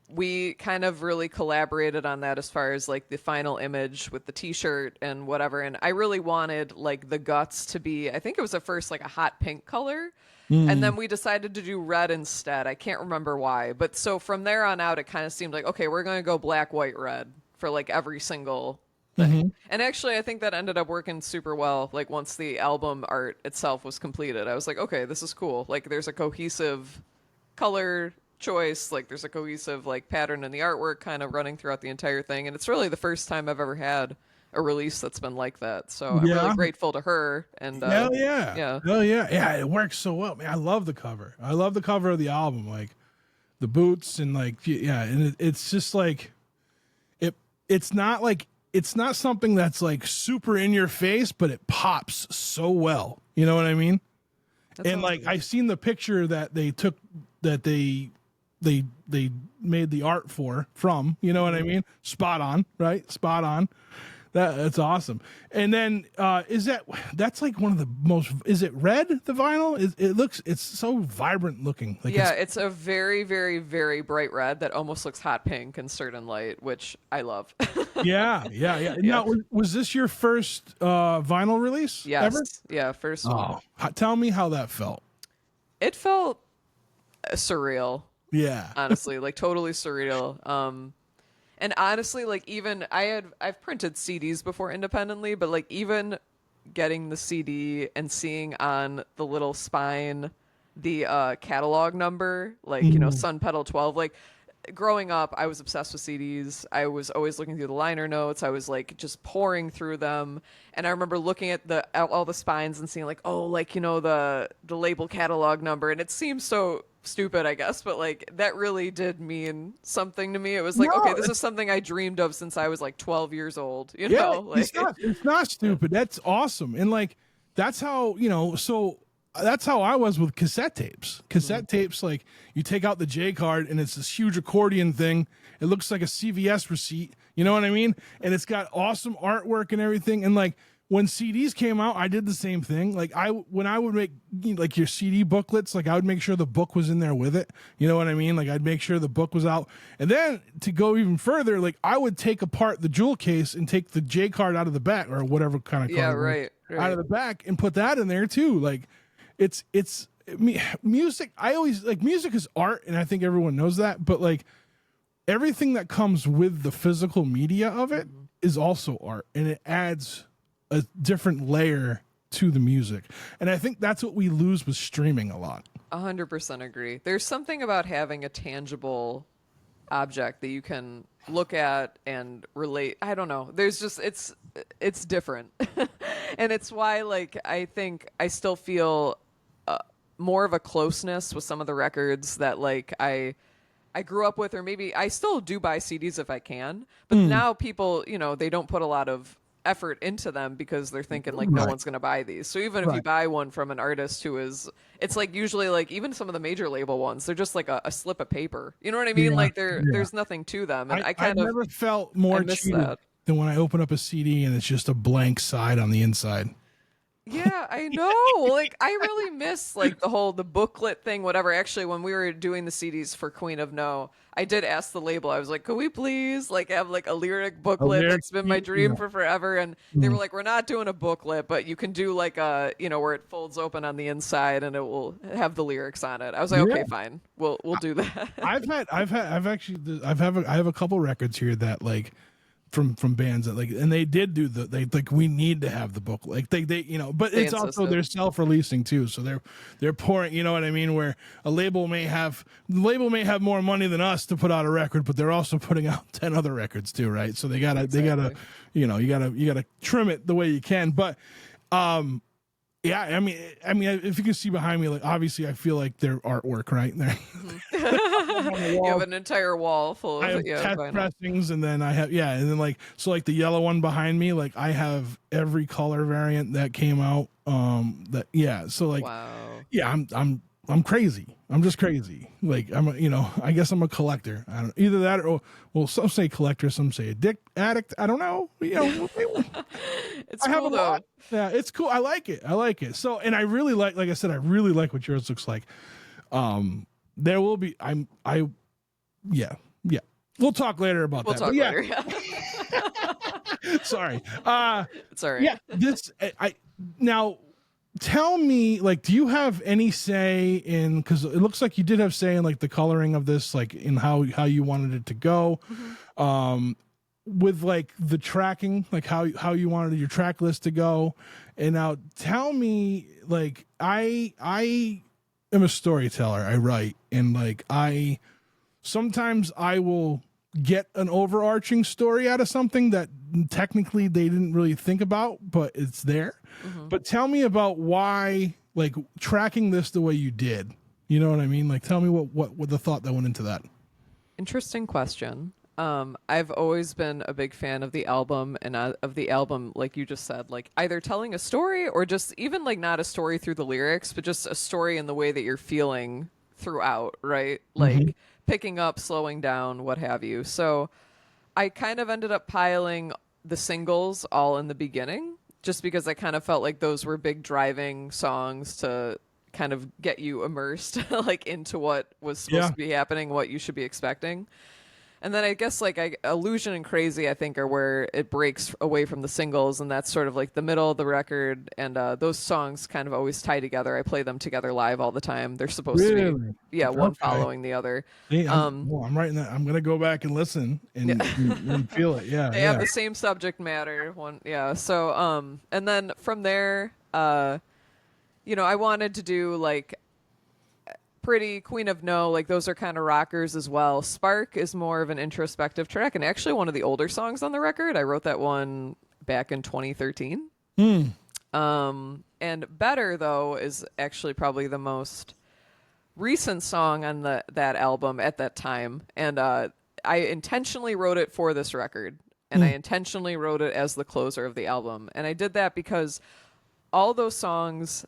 we kind of really collaborated on that as far as like the final image with the t-shirt and whatever. And I really wanted like the guts to be, I think it was at first like a hot pink color. And then we decided to do red instead. I can't remember why. But so from there on out, it kind of seemed like, okay, we're going to go black, white, red for like every single thing. And actually, I think that ended up working super well. Like, once the album art itself was completed, I was like, okay, this is cool. Like, there's a cohesive color choice. Like, there's a cohesive like pattern in the artwork kind of running throughout the entire thing. And it's really the first time I've ever had a release that's been like that. So I'm really grateful to her. And hell yeah. Yeah, it works so well. Man, I love the cover. I love the cover of the album. Like, the boots and like, yeah. And it's just like, it's not something that's like super in your face, but it pops so well. You know what I mean? That's and awesome. Like, I've seen the picture that they took, that they made the art from, you know what I mean? Spot on, right? Spot on. That's awesome. And then that's like one of the most, is it red, the vinyl? It's so vibrant looking. Like, yeah, it's a very, very, very bright red that almost looks hot pink in certain light, which I love. Yeah. Now, was this your first vinyl release? Yes. Ever? Yeah, first one. Tell me how that felt. It felt surreal. Yeah. Honestly, like totally surreal. And honestly, like, even I've printed CDs before independently, but like, even getting the CD and seeing on the little spine the catalog number, like, Sun Pedal 12, like, growing up, I was obsessed with CDs. I was always looking through the liner notes. I was like just pouring through them. And I remember looking at all the spines and seeing like, oh, like, the label catalog number. And it seems so stupid, I guess, but like, that really did mean something to me. It was like, okay, this is something I dreamed of since I was like 12 years old, know? Like, it's not stupid. That's awesome. And like, that's how, so that's how I was with cassette tapes. Cassette tapes, like, you take out the J card and it's this huge accordion thing. It looks like a CVS receipt. You know what I mean? And it's got awesome artwork and everything. And like, when CDs came out, I did the same thing. Like, when I would make like your CD booklets, like, I would make sure the book was in there with it. You know what I mean? Like, I'd make sure the book was out. And then to go even further, like, I would take apart the jewel case and take the J card out of the back, or whatever kind of card, right. out of the back, and put that in there too. Like, it's music. I always like, music is art, and I think everyone knows that. But like, everything that comes with the physical media of it is also art, and it adds a different layer to the music. And I think that's what we lose with streaming a lot. 100% agree. There's something about having a tangible object that you can look at and relate. I don't know. There's just, it's different. And it's why, like, I think I still feel more of a closeness with some of the records that like I grew up with, or maybe I still do buy CDs if I can, but now people, they don't put a lot of effort into them because they're thinking like no one's going to buy these. So even if you buy one from an artist who is, it's like usually like even some of the major label ones, they're just like a slip of paper. You know what I mean? Like there's nothing to them. And I've never felt more cheated than when I open up a CD and it's just a blank side on the inside. Yeah, I know. Like I really miss like the booklet thing, whatever. Actually, when we were doing the CDs for Queen of No, I did ask the label. I was like, "Could we please like have like a lyric booklet? That's been my dream for forever." And they were like, "We're not doing a booklet, but you can do like a, you know, where it folds open on the inside and it will have the lyrics on it." I was like, "Okay, fine. We'll do that." I have a couple records here that like from bands that like, and they did do we need to have the book, like they you know, but it's also they're self-releasing too, so they're pouring, you know what I mean, where a label may have more money than us to put out a record, but they're also putting out 10 other records too, right? So they gotta you know, you gotta trim it the way you can. But yeah, I mean, if you can see behind me, like obviously, I feel like their artwork right there. You have an entire wall full of test pressings, and then I have and then like so like the yellow one behind me, like I have every color variant that came out. So like I'm crazy. I'm just crazy. Like I guess I'm a collector. I don't either that or well, some say collector, some say addict. I don't know. It's cool though. Yeah, it's cool. I like it. So, and I really like I said, I really like what yours looks like. There will be. We'll talk later about that. We'll talk later. Yeah. Sorry. It's all right. Yeah. Now. Tell me, like, do you have any say in, because it looks like you did have say in like the coloring of this, like in how you wanted it to go, with like the tracking, like how you wanted your track list to go. And now tell me, like, I am a storyteller. I write, and like sometimes I will get an overarching story out of something that technically they didn't really think about, but it's there. But tell me about why, like, tracking this the way you did. You know what I mean? Like, tell me what the thought that went into that. Interesting question. I've always been a big fan of the album, and of the album, like you just said, like either telling a story or just even like not a story through the lyrics, but just a story in the way that you're feeling throughout, right? Like picking up, slowing down, what have you. So I kind of ended up piling the singles all in the beginning, just because I kind of felt like those were big driving songs to kind of get you immersed like into what was supposed to be happening, what you should be expecting. And then I guess like Illusion and Crazy, I think, are where it breaks away from the singles, and that's sort of like the middle of the record. And those songs kind of always tie together. I play them together live all the time. They're supposed to be, one following the other. Hey, I'm writing that. I'm gonna go back and listen and feel it. Yeah, they have the same subject matter. So and then from there, I wanted to do like Pretty, Queen of No, like those are kind of rockers as well. Spark is more of an introspective track, and actually one of the older songs on the record. I wrote that one back in 2013. And Better, though, is actually probably the most recent song on that album at that time. And I intentionally wrote it for this record, and I intentionally wrote it as the closer of the album. And I did that because all those songs,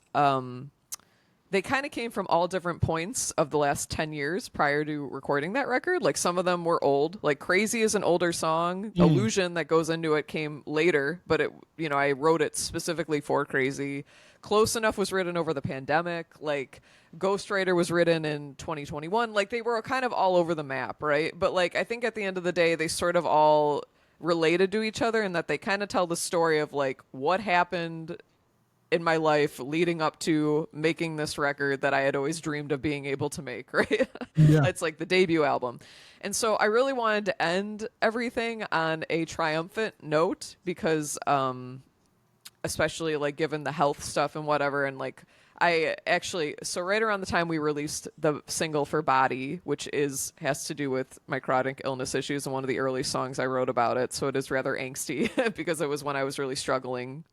they kind of came from all different points of the last 10 years prior to recording that record. Like some of them were old, like Crazy is an older song. Illusion that goes into it came later, but I wrote it specifically for Crazy. Close Enough was written over the pandemic. Like Ghostwriter was written in 2021. Like they were kind of all over the map, right? But like I think at the end of the day, they sort of all related to each other in that they kind of tell the story of like what happened in my life leading up to making this record that I had always dreamed of being able to make, right? Yeah. It's like the debut album. And so I really wanted to end everything on a triumphant note because, especially like given the health stuff and whatever, and like so right around the time we released the single for Body, which has to do with my chronic illness issues, and one of the early songs I wrote about it. So it is rather angsty because it was when I was really struggling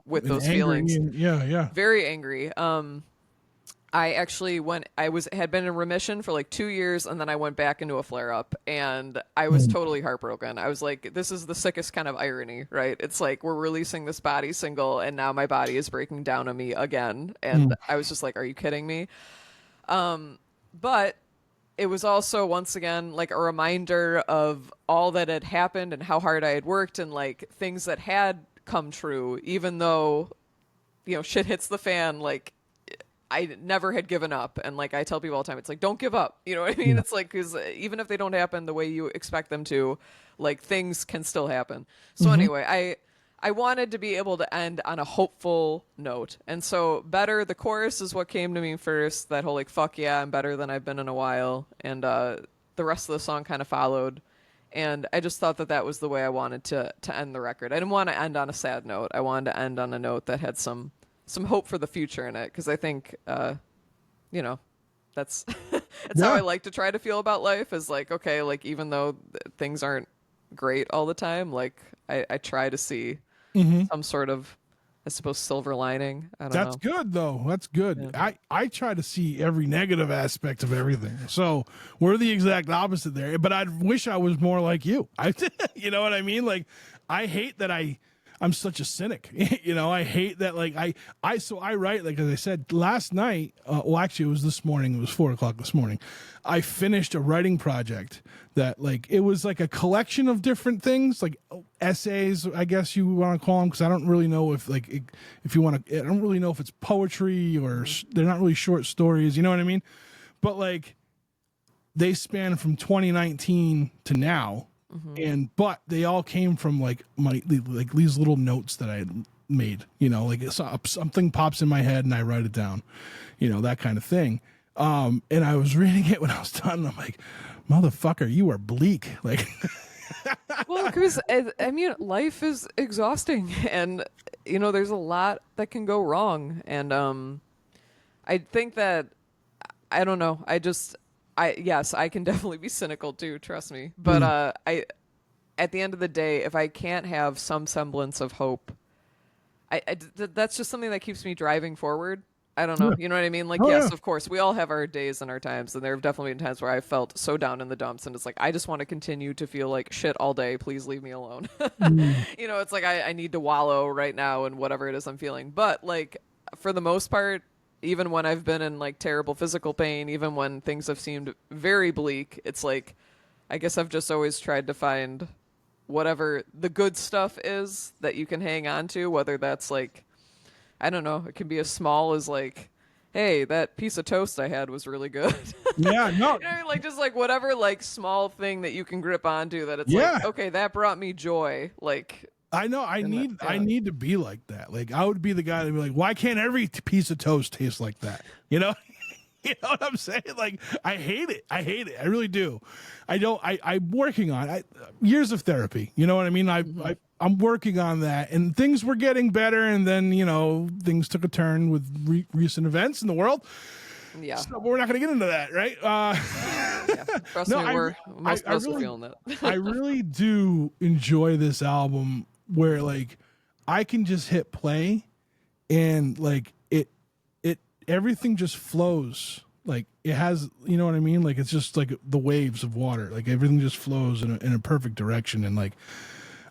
with those feelings. Yeah. Very angry. I actually had been in remission for like 2 years, and then I went back into a flare up, and I was totally heartbroken. I was like, this is the sickest kind of irony, right? It's like we're releasing this Body single, and now my body is breaking down on me again. And I was just like, are you kidding me? But it was also once again like a reminder of all that had happened and how hard I had worked and like things that had come true, even though, shit hits the fan. Like, I never had given up. And like I tell people all the time, it's like, don't give up. You know what I mean? It's like, because even if they don't happen the way you expect them to, like things can still happen. So anyway, I wanted to be able to end on a hopeful note. And so Better, the chorus is what came to me first. That whole like, fuck yeah, I'm better than I've been in a while. And the rest of the song kind of followed. And I just thought that was the way I wanted to end the record. I didn't want to end on a sad note. I wanted to end on a note that had some hope for the future in it. Because I think, that's how I like to try to feel about life, is like, okay, like even though things aren't great all the time, like I try to see some sort of, I suppose, silver lining. I don't know. That's good though. That's good. Yeah. I try to see every negative aspect of everything. So we're the exact opposite there. But I wish I was more like you. You know what I mean? Like, I hate that I'm such a cynic. I hate that. Like I write, like, as I said last night, well, actually it was this morning. It was 4:00 this morning. I finished a writing project that, like, it was like a collection of different things, like essays, I guess you want to call them. Cause I don't really know if if you want to, I don't really know if it's poetry or they're not really short stories. You know what I mean? But like they span from 2019 to now. But they all came from like these little notes that I had made, like something pops in my head and I write it down, that kind of thing. And I was reading it when I was done, and I'm like, motherfucker, you are bleak. Like, well, because I mean, life is exhausting, and there's a lot that can go wrong, and I think that, I don't know, yes, I can definitely be cynical too, trust me. But at the end of the day, if I can't have some semblance of hope, that's just something that keeps me driving forward. I don't know. Yeah. You know what I mean? Like, yes, of course, we all have our days and our times, and there have definitely been times where I felt so down in the dumps, and it's like, I just want to continue to feel like shit all day. Please leave me alone. It's like I need to wallow right now in whatever it is I'm feeling. But like, for the most part, even when I've been in like terrible physical pain, even when things have seemed very bleak, it's like, I guess I've just always tried to find whatever the good stuff is that you can hang on to, whether that's like, I don't know, it can be as small as like, hey, that piece of toast I had was really good. Yeah, no. Like just like whatever like small thing that you can grip onto that it's like, okay, that brought me joy. Like, I know I need to be like that. Like, I would be the guy to be like, why can't every piece of toast taste like that? You know what I'm saying? Like, I hate it. I really do. I'm working on years of therapy. You know what I mean? I'm working on that, and things were getting better. And then, things took a turn with recent events in the world. Yeah. So we're not going to get into that. Right. Trust me, most of us are feeling that. I really do enjoy this album where like I can just hit play and like everything just flows. Like, it has, you know what I mean? Like, it's just like the waves of water. Like, everything just flows in a perfect direction. And like,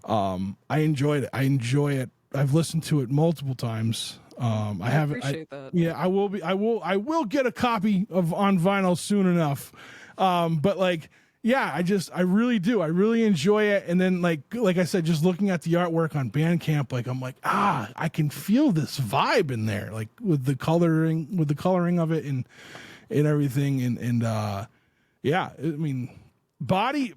I enjoyed it. I enjoy it. I've listened to it multiple times. I haven't. Appreciate that. Yeah, I will get a copy on vinyl soon enough. But like, yeah, I really do. I really enjoy it. And then like I said, just looking at the artwork on Bandcamp, like I'm like, I can feel this vibe in there, like with the coloring of it and everything. And yeah, I mean, Body,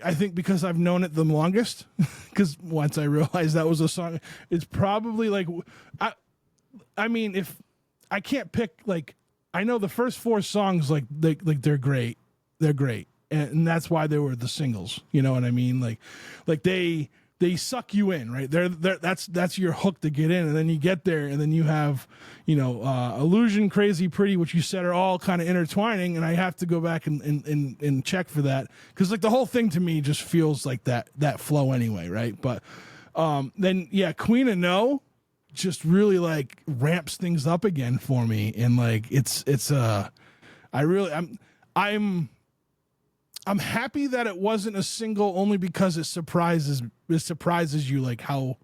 I think because I've known it the longest, because once I realized that was a song, it's probably like, I mean, if I can't pick, like, I know the first 4 songs, like they're great. They're great. And that's why they were the singles. You know what I mean? Like they suck you in, right? That's your hook to get in. And then you get there and then you have, Illusion, Crazy, Pretty, which you said are all kind of intertwining. And I have to go back and check for that. Cause like the whole thing to me just feels like that flow anyway. Right. But, then yeah, Queen of No, just really like ramps things up again for me. And like, I'm happy that it wasn't a single, only because it surprises you like how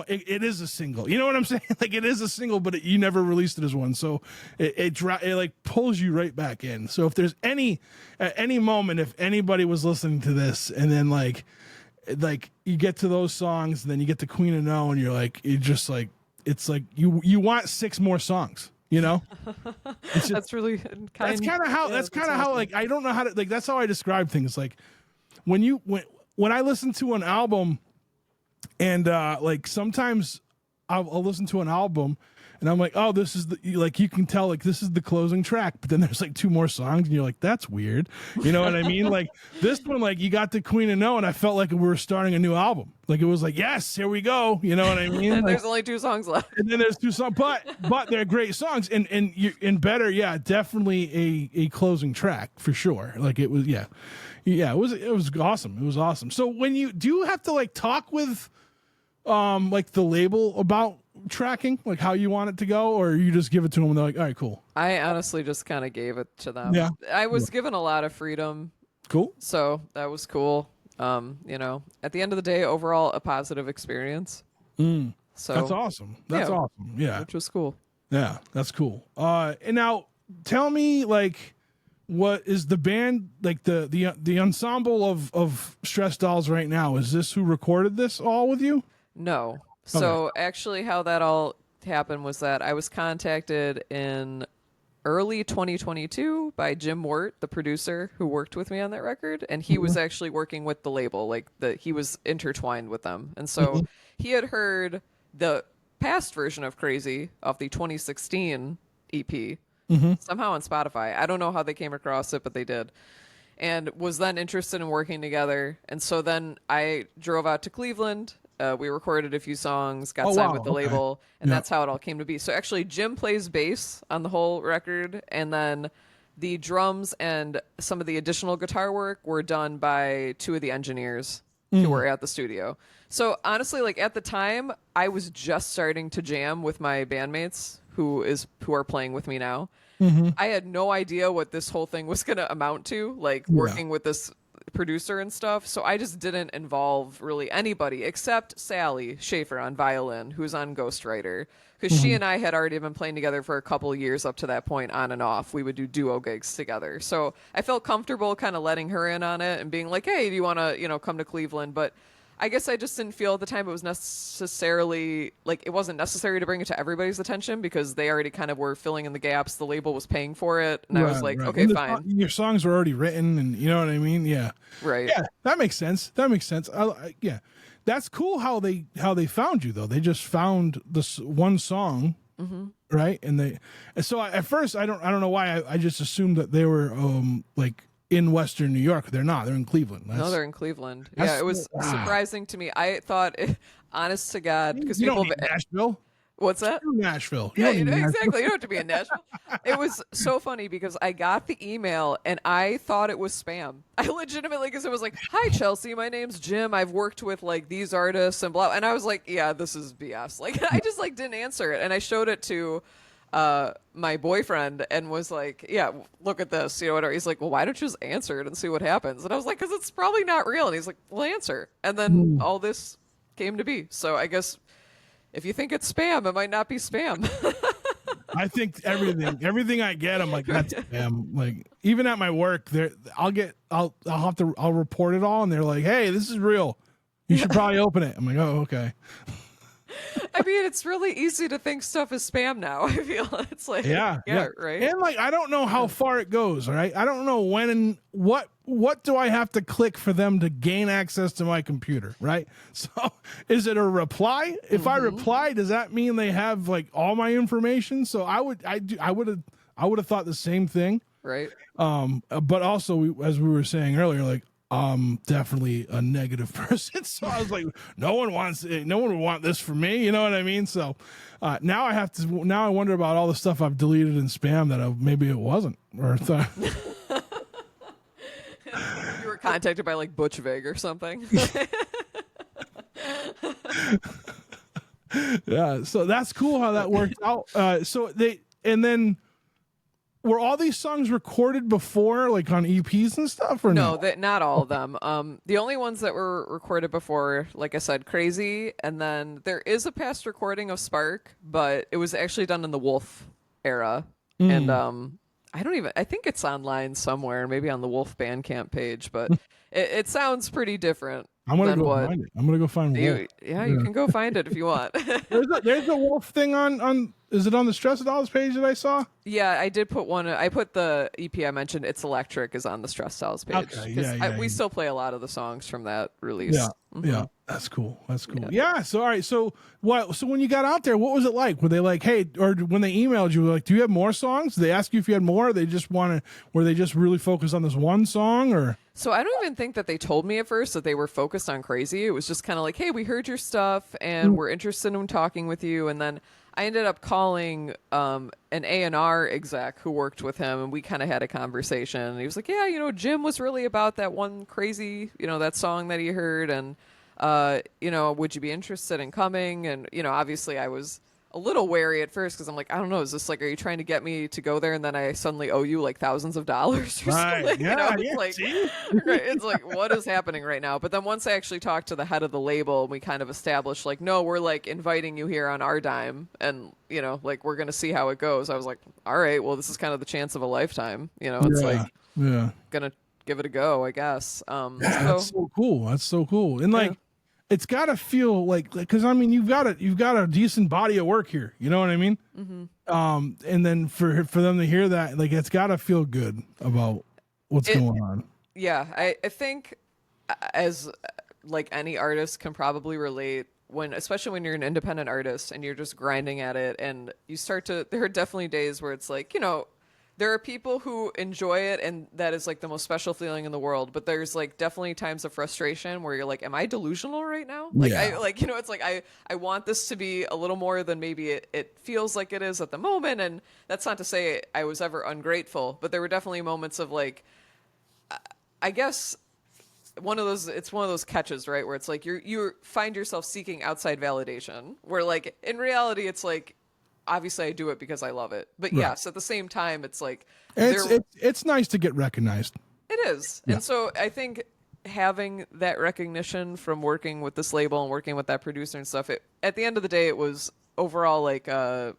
it is a single. You know what I'm saying? Like, it is a single, but you never released it as one. So it like pulls you right back in. So if there's at any moment, if anybody was listening to this and then like you get to those songs and then you get to Queen of No and you're like, it's like you want 6 more songs. You know, that's really kind. That's kind of how like, I don't know how to, like, that's how I describe things. Like when I listen to an album and like sometimes I'll listen to an album and I'm like, oh, this is like, you can tell like this is the closing track, but then there's like 2 more songs and you're like, that's weird. You know what I mean? Like this one, like you got the Queen of No and I felt like we were starting a new album. Like it was like, yes, here we go. You know what I mean? And like, there's only 2 songs left. And then there's 2 songs, but they're great songs and better. Yeah, definitely a closing track for sure. Like it was, yeah, it was awesome. It was awesome. So do you have to like talk with like the label about tracking, like how you want it to go, or you just give it to them and they're like, all right, cool? I honestly just kind of gave it to them. Yeah, I was given a lot of freedom. Cool. So that was cool. You know, at the end of the day, overall a positive experience. So that's awesome. That's awesome. Yeah, which was cool. Yeah, that's cool. And now tell me, like, what is the band, like the ensemble of Stress Dolls right now? Is this who recorded this all with you? No. So actually how that all happened was that I was contacted in early 2022 by Jim Wirt, the producer who worked with me on that record, and he was actually working with the label, like he was intertwined with them. And so he had heard the past version of Crazy off the 2016 EP somehow on Spotify. I don't know how they came across it, but they did. And was then interested in working together. And so then I drove out to Cleveland. We recorded a few songs, got signed with the label, and that's how it all came to be. So actually, Jim plays bass on the whole record, and then the drums and some of the additional guitar work were done by 2 of the engineers who were at the studio. So honestly, like at the time, I was just starting to jam with my bandmates who are playing with me now. I had no idea what this whole thing was going to amount to, like working with this producer and stuff. So I just didn't involve really anybody except Sally Schaefer on violin, who's on Ghostwriter, because she and I had already been playing together for a couple of years up to that point, on and off. We would do duo gigs together. So I felt comfortable kind of letting her in on it and being like, hey, do you want to, come to Cleveland? But I guess I just didn't feel at the time it was necessarily, like, it wasn't necessary to bring it to everybody's attention because they already kind of were filling in the gaps. The label was paying for it. And I was like, okay, fine. Your songs were already written and you know what I mean? Yeah. Right. Yeah, that makes sense. Yeah. That's cool how they found you though. They just found this one song, right? And so at first I don't know why I just assumed that they were like in Western New York. They're not. They're in Cleveland. No, they're in Cleveland. Yeah, it was surprising to me. I thought, honest to God, because people don't need Nashville. What's that? Nashville. Yeah, exactly. You don't have to be in Nashville. It was so funny because I got the email and I thought it was spam. I legitimately, because it was like, "Hi Chelsea, my name's Jim. I've worked with like these artists and blah." And I was like, "Yeah, this is BS." Like I just like didn't answer it, and I showed it to my boyfriend and was like, yeah, look at this, whatever. He's like, well, why don't you just answer it and see what happens? And I was like, because it's probably not real. And he's like, well, answer. And then all this came to be. So I guess if you think it's spam, it might not be spam. I think everything I get, I'm like, that's spam. Like even at my work, I'll report it all, and they're like, hey, this is real. You should probably open it. I'm like, oh, okay. I mean, it's really easy to think stuff is spam now. I feel it's like, yeah, right. And like, I don't know how far it goes, right? I don't know when and what do I have to click for them to gain access to my computer, right? So is it a reply? If I reply, does that mean they have like all my information? So I would have thought the same thing. Right. But also as we were saying earlier, like, definitely a negative person. So I was like, no one would want this for me. You know what I mean? So, now I wonder about all the stuff I've deleted in spam that maybe it wasn't, or thought. You were contacted by like Butch Vig or something. Yeah, so that's cool how that worked out. And then were all these songs recorded before, like on EPs and stuff, or no? That not all of them. The only ones that were recorded before, like I said, Crazy, and then there is a past recording of Spark, but it was actually done in the Wolf era, and I think it's online somewhere, maybe on the Wolf Bandcamp page, but it sounds pretty different. I'm gonna go find it. I'm gonna go find Wolf. You can go find it if you want. there's a Wolf thing on. Is it on the Stress Dolls page that I saw? Yeah, I did put one. I put the EP I mentioned. It's Electric is on the Stress Dolls page. Okay, we still play a lot of the songs from that release. Yeah, yeah, that's cool. That's cool. Yeah. So all right. So what? So when you got out there, what was it like? Were they like, hey, or when they emailed you, like, do you have more songs? Did they ask you if you had more? Or they just were they just really focused on this one song, or? So I don't even think that they told me at first that they were focused on Crazy. It was just kind of like, hey, we heard your stuff and we're interested in talking with you. And then I ended up calling an A&R exec who worked with him, and we kind of had a conversation. And he was like, yeah, Jim was really about that one Crazy, that song that he heard. And, would you be interested in coming? And, obviously I was a little wary at first because I'm like, I don't know, is this like, are you trying to get me to go there and then I suddenly owe you like thousands of dollars or something? Yeah, It's like, what is happening right now? But then once I actually talked to the head of the label, we kind of established like, no, we're like inviting you here on our dime, and like we're gonna see how it goes. I was like, all right, well, this is kind of the chance of a lifetime. It's gonna give it a go, I guess. That's so cool. That's so cool, and like. It's got to feel like, because I mean, you've got a decent body of work here. You know what I mean? Mm-hmm. And then for them to hear that, like, it's got to feel good about what's going on. Yeah, I think as like any artist can probably relate, especially when you're an independent artist and you're just grinding at it, and you start to. There are definitely days where it's like, there are people who enjoy it and that is like the most special feeling in the world, but there's like definitely times of frustration where you're like, am I delusional right now? Like, it's like, I want this to be a little more than maybe it feels like it is at the moment. And that's not to say I was ever ungrateful, but there were definitely moments of like, I guess it's one of those catches, right? Where it's like, you find yourself seeking outside validation where like, in reality, it's like, obviously I do it because I love it, but yes, at the same time, it's like it's nice to get recognized. It is, and so I think having that recognition from working with this label and working with that producer and stuff, at the end of the day, it was overall like I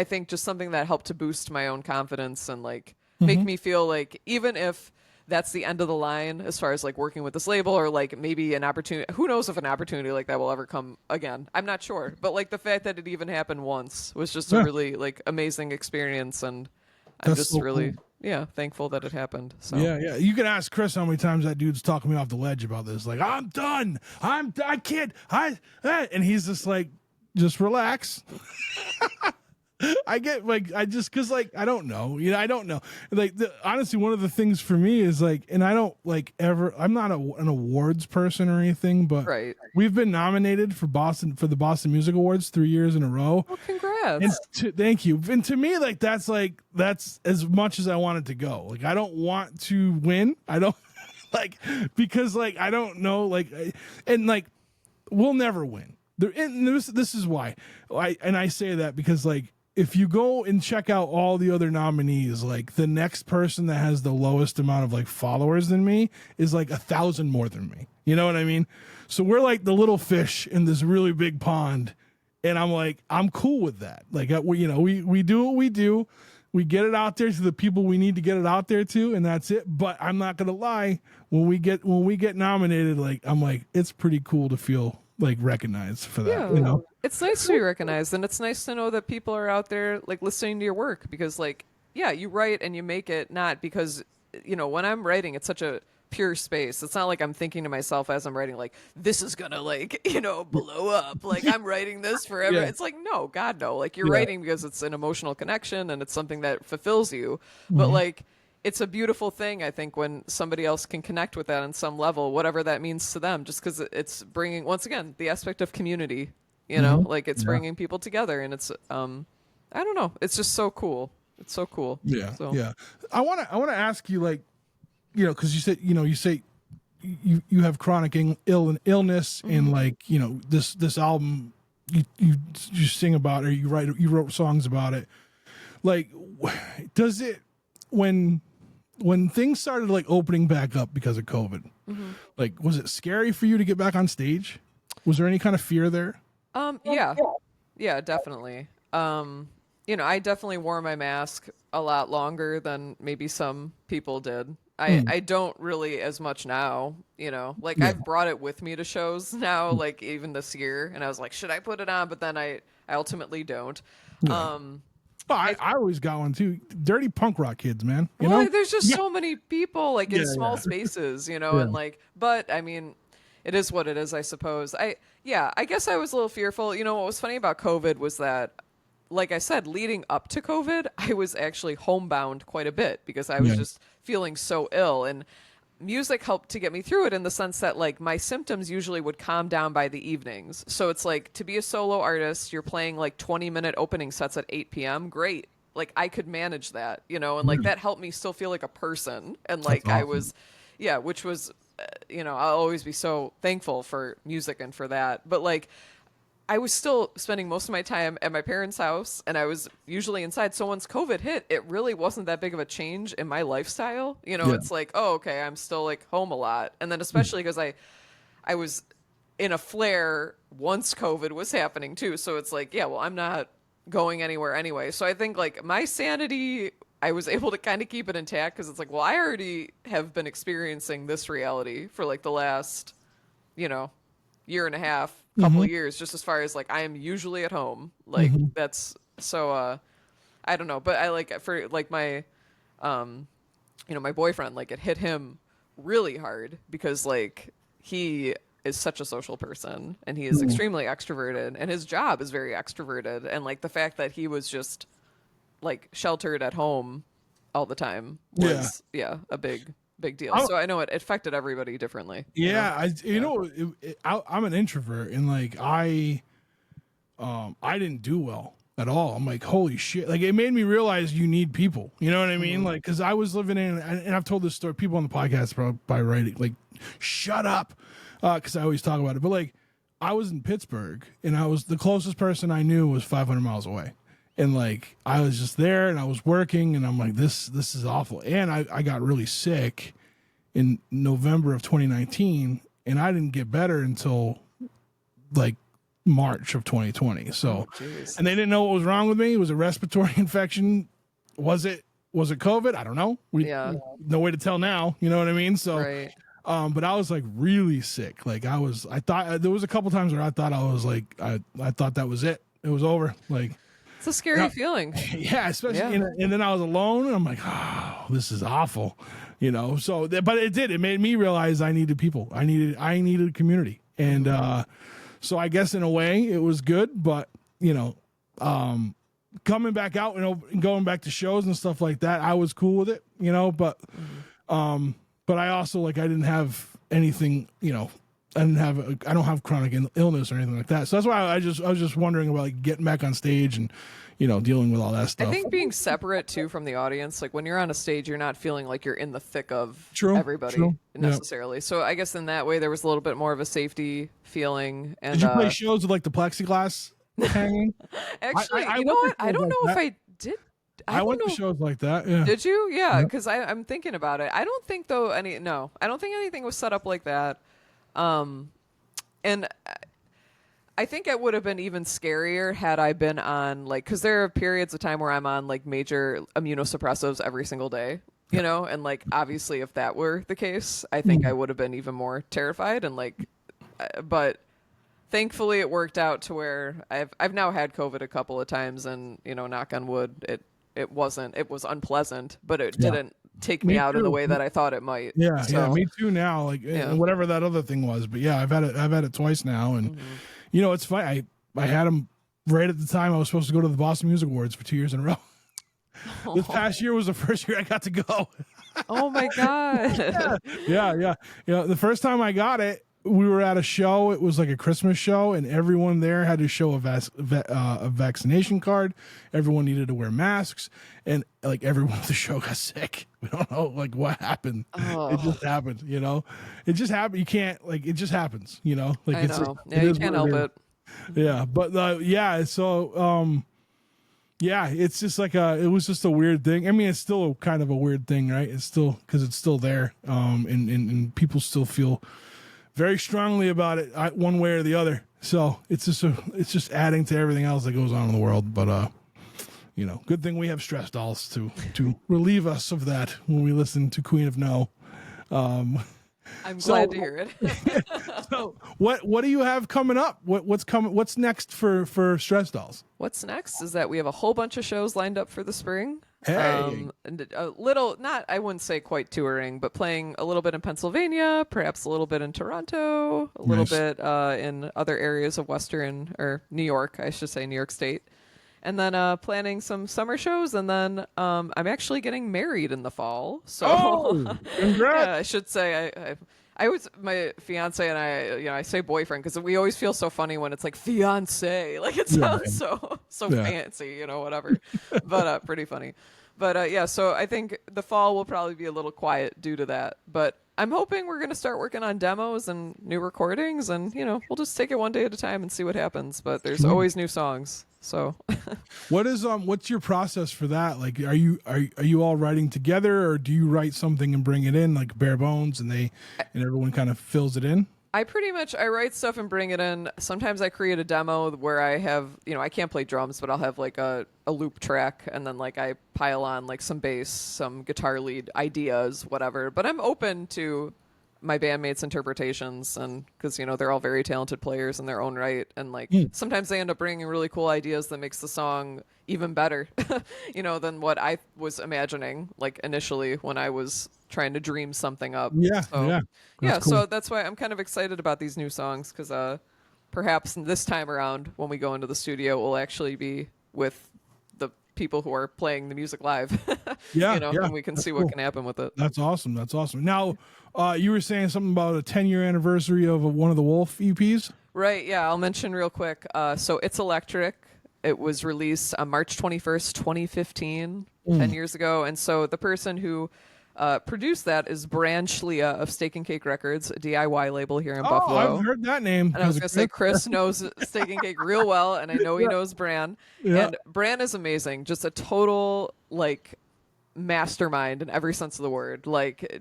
think just something that helped to boost my own confidence and like make me feel like even if that's the end of the line as far as like working with this label or like maybe an opportunity. Who knows if an opportunity like that will ever come again? I'm not sure. But like the fact that it even happened once was just a really like amazing experience. And I'm just so really, thankful that it happened. So yeah. You can ask Chris how many times that dude's talking me off the ledge about this. Like, I'm done. I can't. And he's just like, just relax. I get like, cause like, I don't know, I don't know. Like honestly, one of the things for me is like, and I don't like I'm not an awards person or anything, but we've been nominated for the Boston Music Awards 3 years in a row. Well, congrats. Thank you. And to me, like, that's as much as I want it to go. Like, I don't want to win. I don't like, because like, I don't know, like, and like, we'll never win. And this is why I say that because like, if you go and check out all the other nominees, like the next person that has the lowest amount of like followers than me is like 1,000 more than me. You know what I mean? So we're like the little fish in this really big pond. And I'm like, I'm cool with that. Like, we do what we do. We get it out there to the people we need to get it out there to. And that's it. But I'm not going to lie. When we get nominated, like, I'm like, it's pretty cool to feel like recognized for that. Yeah. It's nice to be recognized, and it's nice to know that people are out there like listening to your work because like, yeah, you write and you make it not because, when I'm writing, it's such a pure space. It's not like I'm thinking to myself as I'm writing, like, this is gonna like, blow up. Like I'm writing this forever. Yeah. It's like, no, God, no. Like you're writing because it's an emotional connection and it's something that fulfills you. But like, it's a beautiful thing, I think, when somebody else can connect with that on some level, whatever that means to them, just because it's bringing, once again, the aspect of community, like it's bringing people together. And it's, I don't know. It's just so cool. It's so cool. Yeah. So. Yeah. I want to ask you, like, because you said, you say you have chronic illness and like, this album you sing about it, or you wrote songs about it. Like, does it when things started like opening back up because of COVID? Mm-hmm. Like, was it scary for you to get back on stage? Was there any kind of fear there? Yeah, definitely. I definitely wore my mask a lot longer than maybe some people did. I don't really as much now, like I've brought it with me to shows now, like even this year, and I was like, should I put it on? But then I ultimately don't. Yeah. I always got one too. Dirty punk rock kids, man. You well, know? there's just so many people like in small spaces, and like, but I mean, it is what it is, I suppose. I guess I was a little fearful. What was funny about COVID was that, like I said, leading up to COVID, I was actually homebound quite a bit because I was just feeling so ill, and music helped to get me through it in the sense that like my symptoms usually would calm down by the evenings. So it's like, to be a solo artist, you're playing like 20-minute opening sets at 8 p.m. Great. Like I could manage that, and like that helped me still feel like a person. And like awesome. I was, which was, I'll always be so thankful for music and for that. But like, I was still spending most of my time at my parents' house, and I was usually inside. So once COVID hit, it really wasn't that big of a change in my lifestyle. It's like, oh, okay, I'm still like home a lot. And then especially because I was in a flare once COVID was happening too. So it's like, well, I'm not going anywhere anyway. So I think like my sanity, I was able to kind of keep it intact because it's like, well, I already have been experiencing this reality for like the last, year and a half, couple of years, just as far as like I am usually at home. Like that's so I don't know, but I like for like my my boyfriend, like it hit him really hard because like he is such a social person and he is extremely extroverted and his job is very extroverted, and like the fact that he was just like sheltered at home all the time was a big deal. So I know it affected everybody differently. I'm an introvert, and like I didn't do well at all. I'm like, holy shit. Like it made me realize you need people. You know what I mean? Like, cause I was living in, and I've told this story, people on the podcast by writing, like, shut up. Cause I always talk about it, but like I was in Pittsburgh and the closest person I knew was 500 miles away. And like, I was just there and I was working and I'm like, this is awful. And I got really sick in November of 2019 and I didn't get better until like March of 2020. So, and they didn't know what was wrong with me. It was a respiratory infection. Was it COVID? I don't know. No way to tell now. You know what I mean? So, right. But I was like really sick. Like I thought there was a couple times where I thought I was like, I thought that was it. It was over. Like, it's a scary feeling. Yeah, especially, and then I was alone, and I'm like, oh, this is awful, So, but it made me realize I needed people. I needed a community, and so I guess in a way it was good. But coming back out and going back to shows and stuff like that, I was cool with it, But I also like I didn't have anything, I don't have chronic illness or anything like that. So that's why I was just wondering about like getting back on stage and, dealing with all that stuff. I think being separate too from the audience, like when you're on a stage, you're not feeling like you're in the thick of everybody necessarily. Yeah. So I guess in that way, there was a little bit more of a safety feeling. And, did you play shows with like the plexiglass hanging? Actually, you know what? I don't know if I did. I went to shows like that. Yeah. Did you? Yeah, because I'm thinking about it. I don't think though I don't think anything was set up like that. And I think it would have been even scarier had I been on like, cause there are periods of time where I'm on like major immunosuppressives every single day, and like, obviously if that were the case, I think I would have been even more terrified and like, but thankfully it worked out to where I've now had COVID a couple of times and, knock on wood, it was unpleasant, but it didn't take me out in the way that I thought it might. Yeah, so, me too now. Like whatever that other thing was, but yeah, I've had it twice now, and it's funny. I had them right at the time I was supposed to go to the Boston Music Awards for 2 years in a row. This past year was the first year I got to go. Oh my god! Yeah. The first time I got it, we were at a show. It was like a Christmas show, and everyone there had to show a vaccination card. Everyone needed to wear masks, and like everyone at the show got sick. We don't know like what happened. Oh. It just happened, It just happened. You can't like it just happens, Like I know. You can't help it. Yeah, but yeah, so yeah, it's just like it was just a weird thing. I mean, it's still kind of a weird thing, right? It's still because it's still there, and people still feel very strongly about it, one way or the other. So it's just adding to everything else that goes on in the world. But good thing we have stress dolls to relieve us of that when we listen to Queen of No. I'm glad to hear it. So what do you have coming up? What's coming? What's next for Stress Dolls? What's next is that we have a whole bunch of shows lined up for the spring. Hey. And a little, not, I wouldn't say quite touring, but playing a little bit in Pennsylvania, perhaps a little bit in Toronto, a little bit in other areas of Western or New York, I should say New York State. And then planning some summer shows, and then I'm actually getting married in the fall. So congrats. yeah, I should say I was my fiance and I say boyfriend because we always feel so funny when it's like fiance, like it sounds so fancy, whatever, but pretty funny. But yeah, so I think the fall will probably be a little quiet due to that. But I'm hoping we're going to start working on demos and new recordings, and we'll just take it one day at a time and see what happens. But there's always new songs. So what's your process for that? Like, are you all writing together, or do you write something and bring it in like bare bones, and everyone kind of fills it in? I write stuff and bring it in. Sometimes I create a demo where I have, I can't play drums, but I'll have like a loop track, and then like I pile on like some bass, some guitar lead ideas, whatever. But I'm open to my bandmates' interpretations, and because they're all very talented players in their own right, and like sometimes they end up bringing really cool ideas that makes the song even better than what I was imagining like initially when I was trying to dream something up. Cool. So that's why I'm kind of excited about these new songs, because perhaps this time around when we go into the studio we'll actually be with the people who are playing the music live. And we can see what can happen with it. That's awesome. Now you were saying something about a 10-year anniversary of one of the Wolf EPs? Right, yeah, I'll mention real quick. So It's Electric. It was released on March 21st, 2015, 10 years ago. And so the person who produced that is Bran Schlia of Steak and Cake Records, a DIY label here in Buffalo. I've heard that name. And I was going to say, Chris knows Steak and Cake real well, and I know he knows Bran. Yeah. And Bran is amazing. Just a total, mastermind in every sense of the word.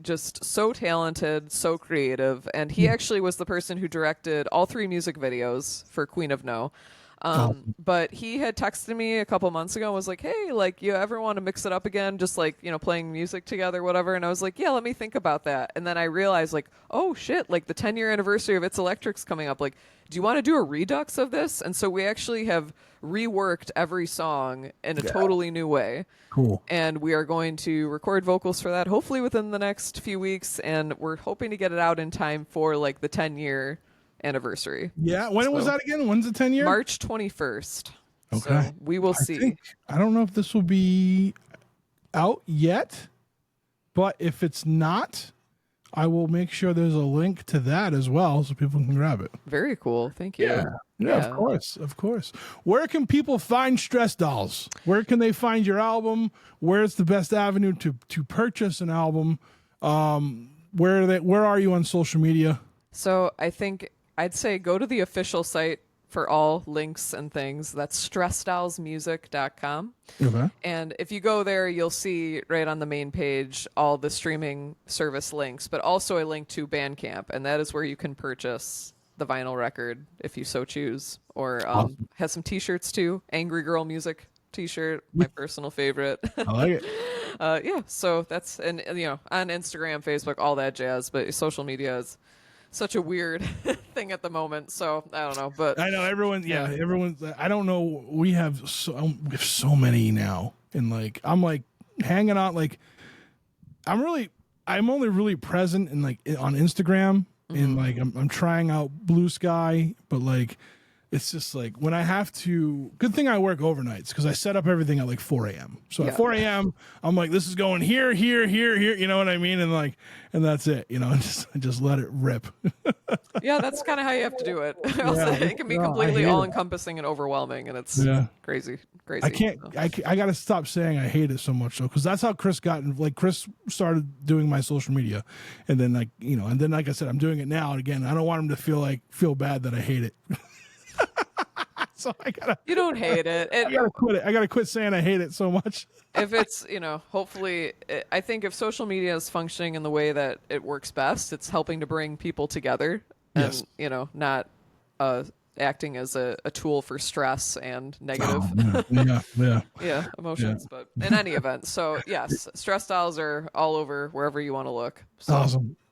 Just so talented, so creative. And he actually was the person who directed all 3 music videos for Queen of No. But he had texted me a couple months ago and was like, hey, you ever want to mix it up again? Just playing music together, whatever. And I was like, yeah, let me think about that. And then I realized oh shit, the 10-year anniversary of It's Electric's coming up. Do you want to do a redux of this? And so we actually have reworked every song in a totally new way. Cool. And we are going to record vocals for that hopefully within the next few weeks. And we're hoping to get it out in time for the 10-year anniversary. Yeah. When was that again? When's the 10 year? March 21st. Okay. So we will see. I don't know if this will be out yet, but if it's not, I will make sure there's a link to that as well so people can grab it. Very cool. Thank you. Yeah, of course. Where can people find Stress Dolls? Where can they find your album? Where's the best avenue to purchase an album? Where are you on social media? So I think I'd say go to the official site for all links and things. That's stressdollsmusic.com. Okay. And if you go there, you'll see right on the main page all the streaming service links, but also a link to Bandcamp. And that is where you can purchase the vinyl record if you so choose. Or has some t-shirts too. Angry Girl Music t-shirt, my personal favorite. I like it. So that's, and on Instagram, Facebook, all that jazz. But social media is such a weird thing at the moment, so I don't know, but I know everyone's I don't know, we have so many now, and I'm hanging out, I'm only really present in on Instagram, and I'm trying out Blue Sky, but it's just when I have to, good thing I work overnights because I set up everything at 4 a.m. So at 4 a.m. I'm this is going here, you know what I mean? And and that's it, and just let it rip. Yeah, that's kind of how you have to do it. It can be completely all encompassing and overwhelming, and it's crazy. I got to stop saying I hate it so much though, because that's how Chris got Chris started doing my social media, and then and then I said, I'm doing it now, and again, I don't want him to feel bad that I hate it. So I gotta. You don't hate it. I gotta quit it. I gotta quit saying I hate it so much. If it's, hopefully, I think if social media is functioning in the way that it works best, it's helping to bring people together, and Yes. not acting as a tool for stress and negative emotions. Yeah. But in any event, so yes, stress styles are all over wherever you want to look. So.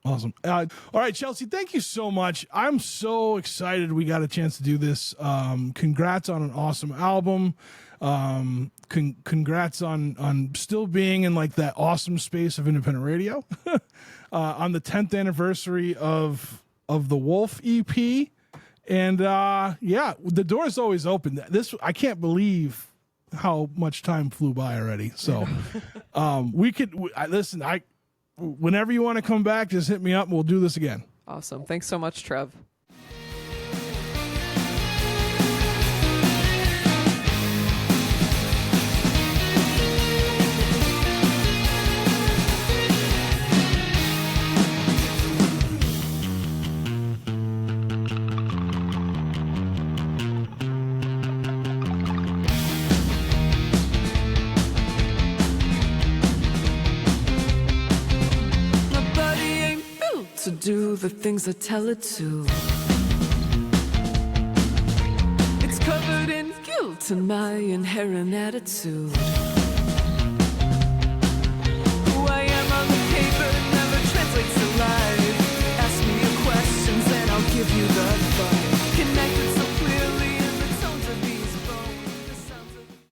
Awesome. All right, Chelsea, thank you so much. I'm so excited we got a chance to do this. Congrats on an awesome album. Congrats on still being in like that awesome space of independent radio. On the 10th anniversary of the Wolf EP. And the door is always open. I can't believe how much time flew by already. So listen, whenever you want to come back, just hit me up and we'll do this again. Awesome. Thanks so much, Trev. To do the things I tell it to. It's covered in guilt and my inherent attitude.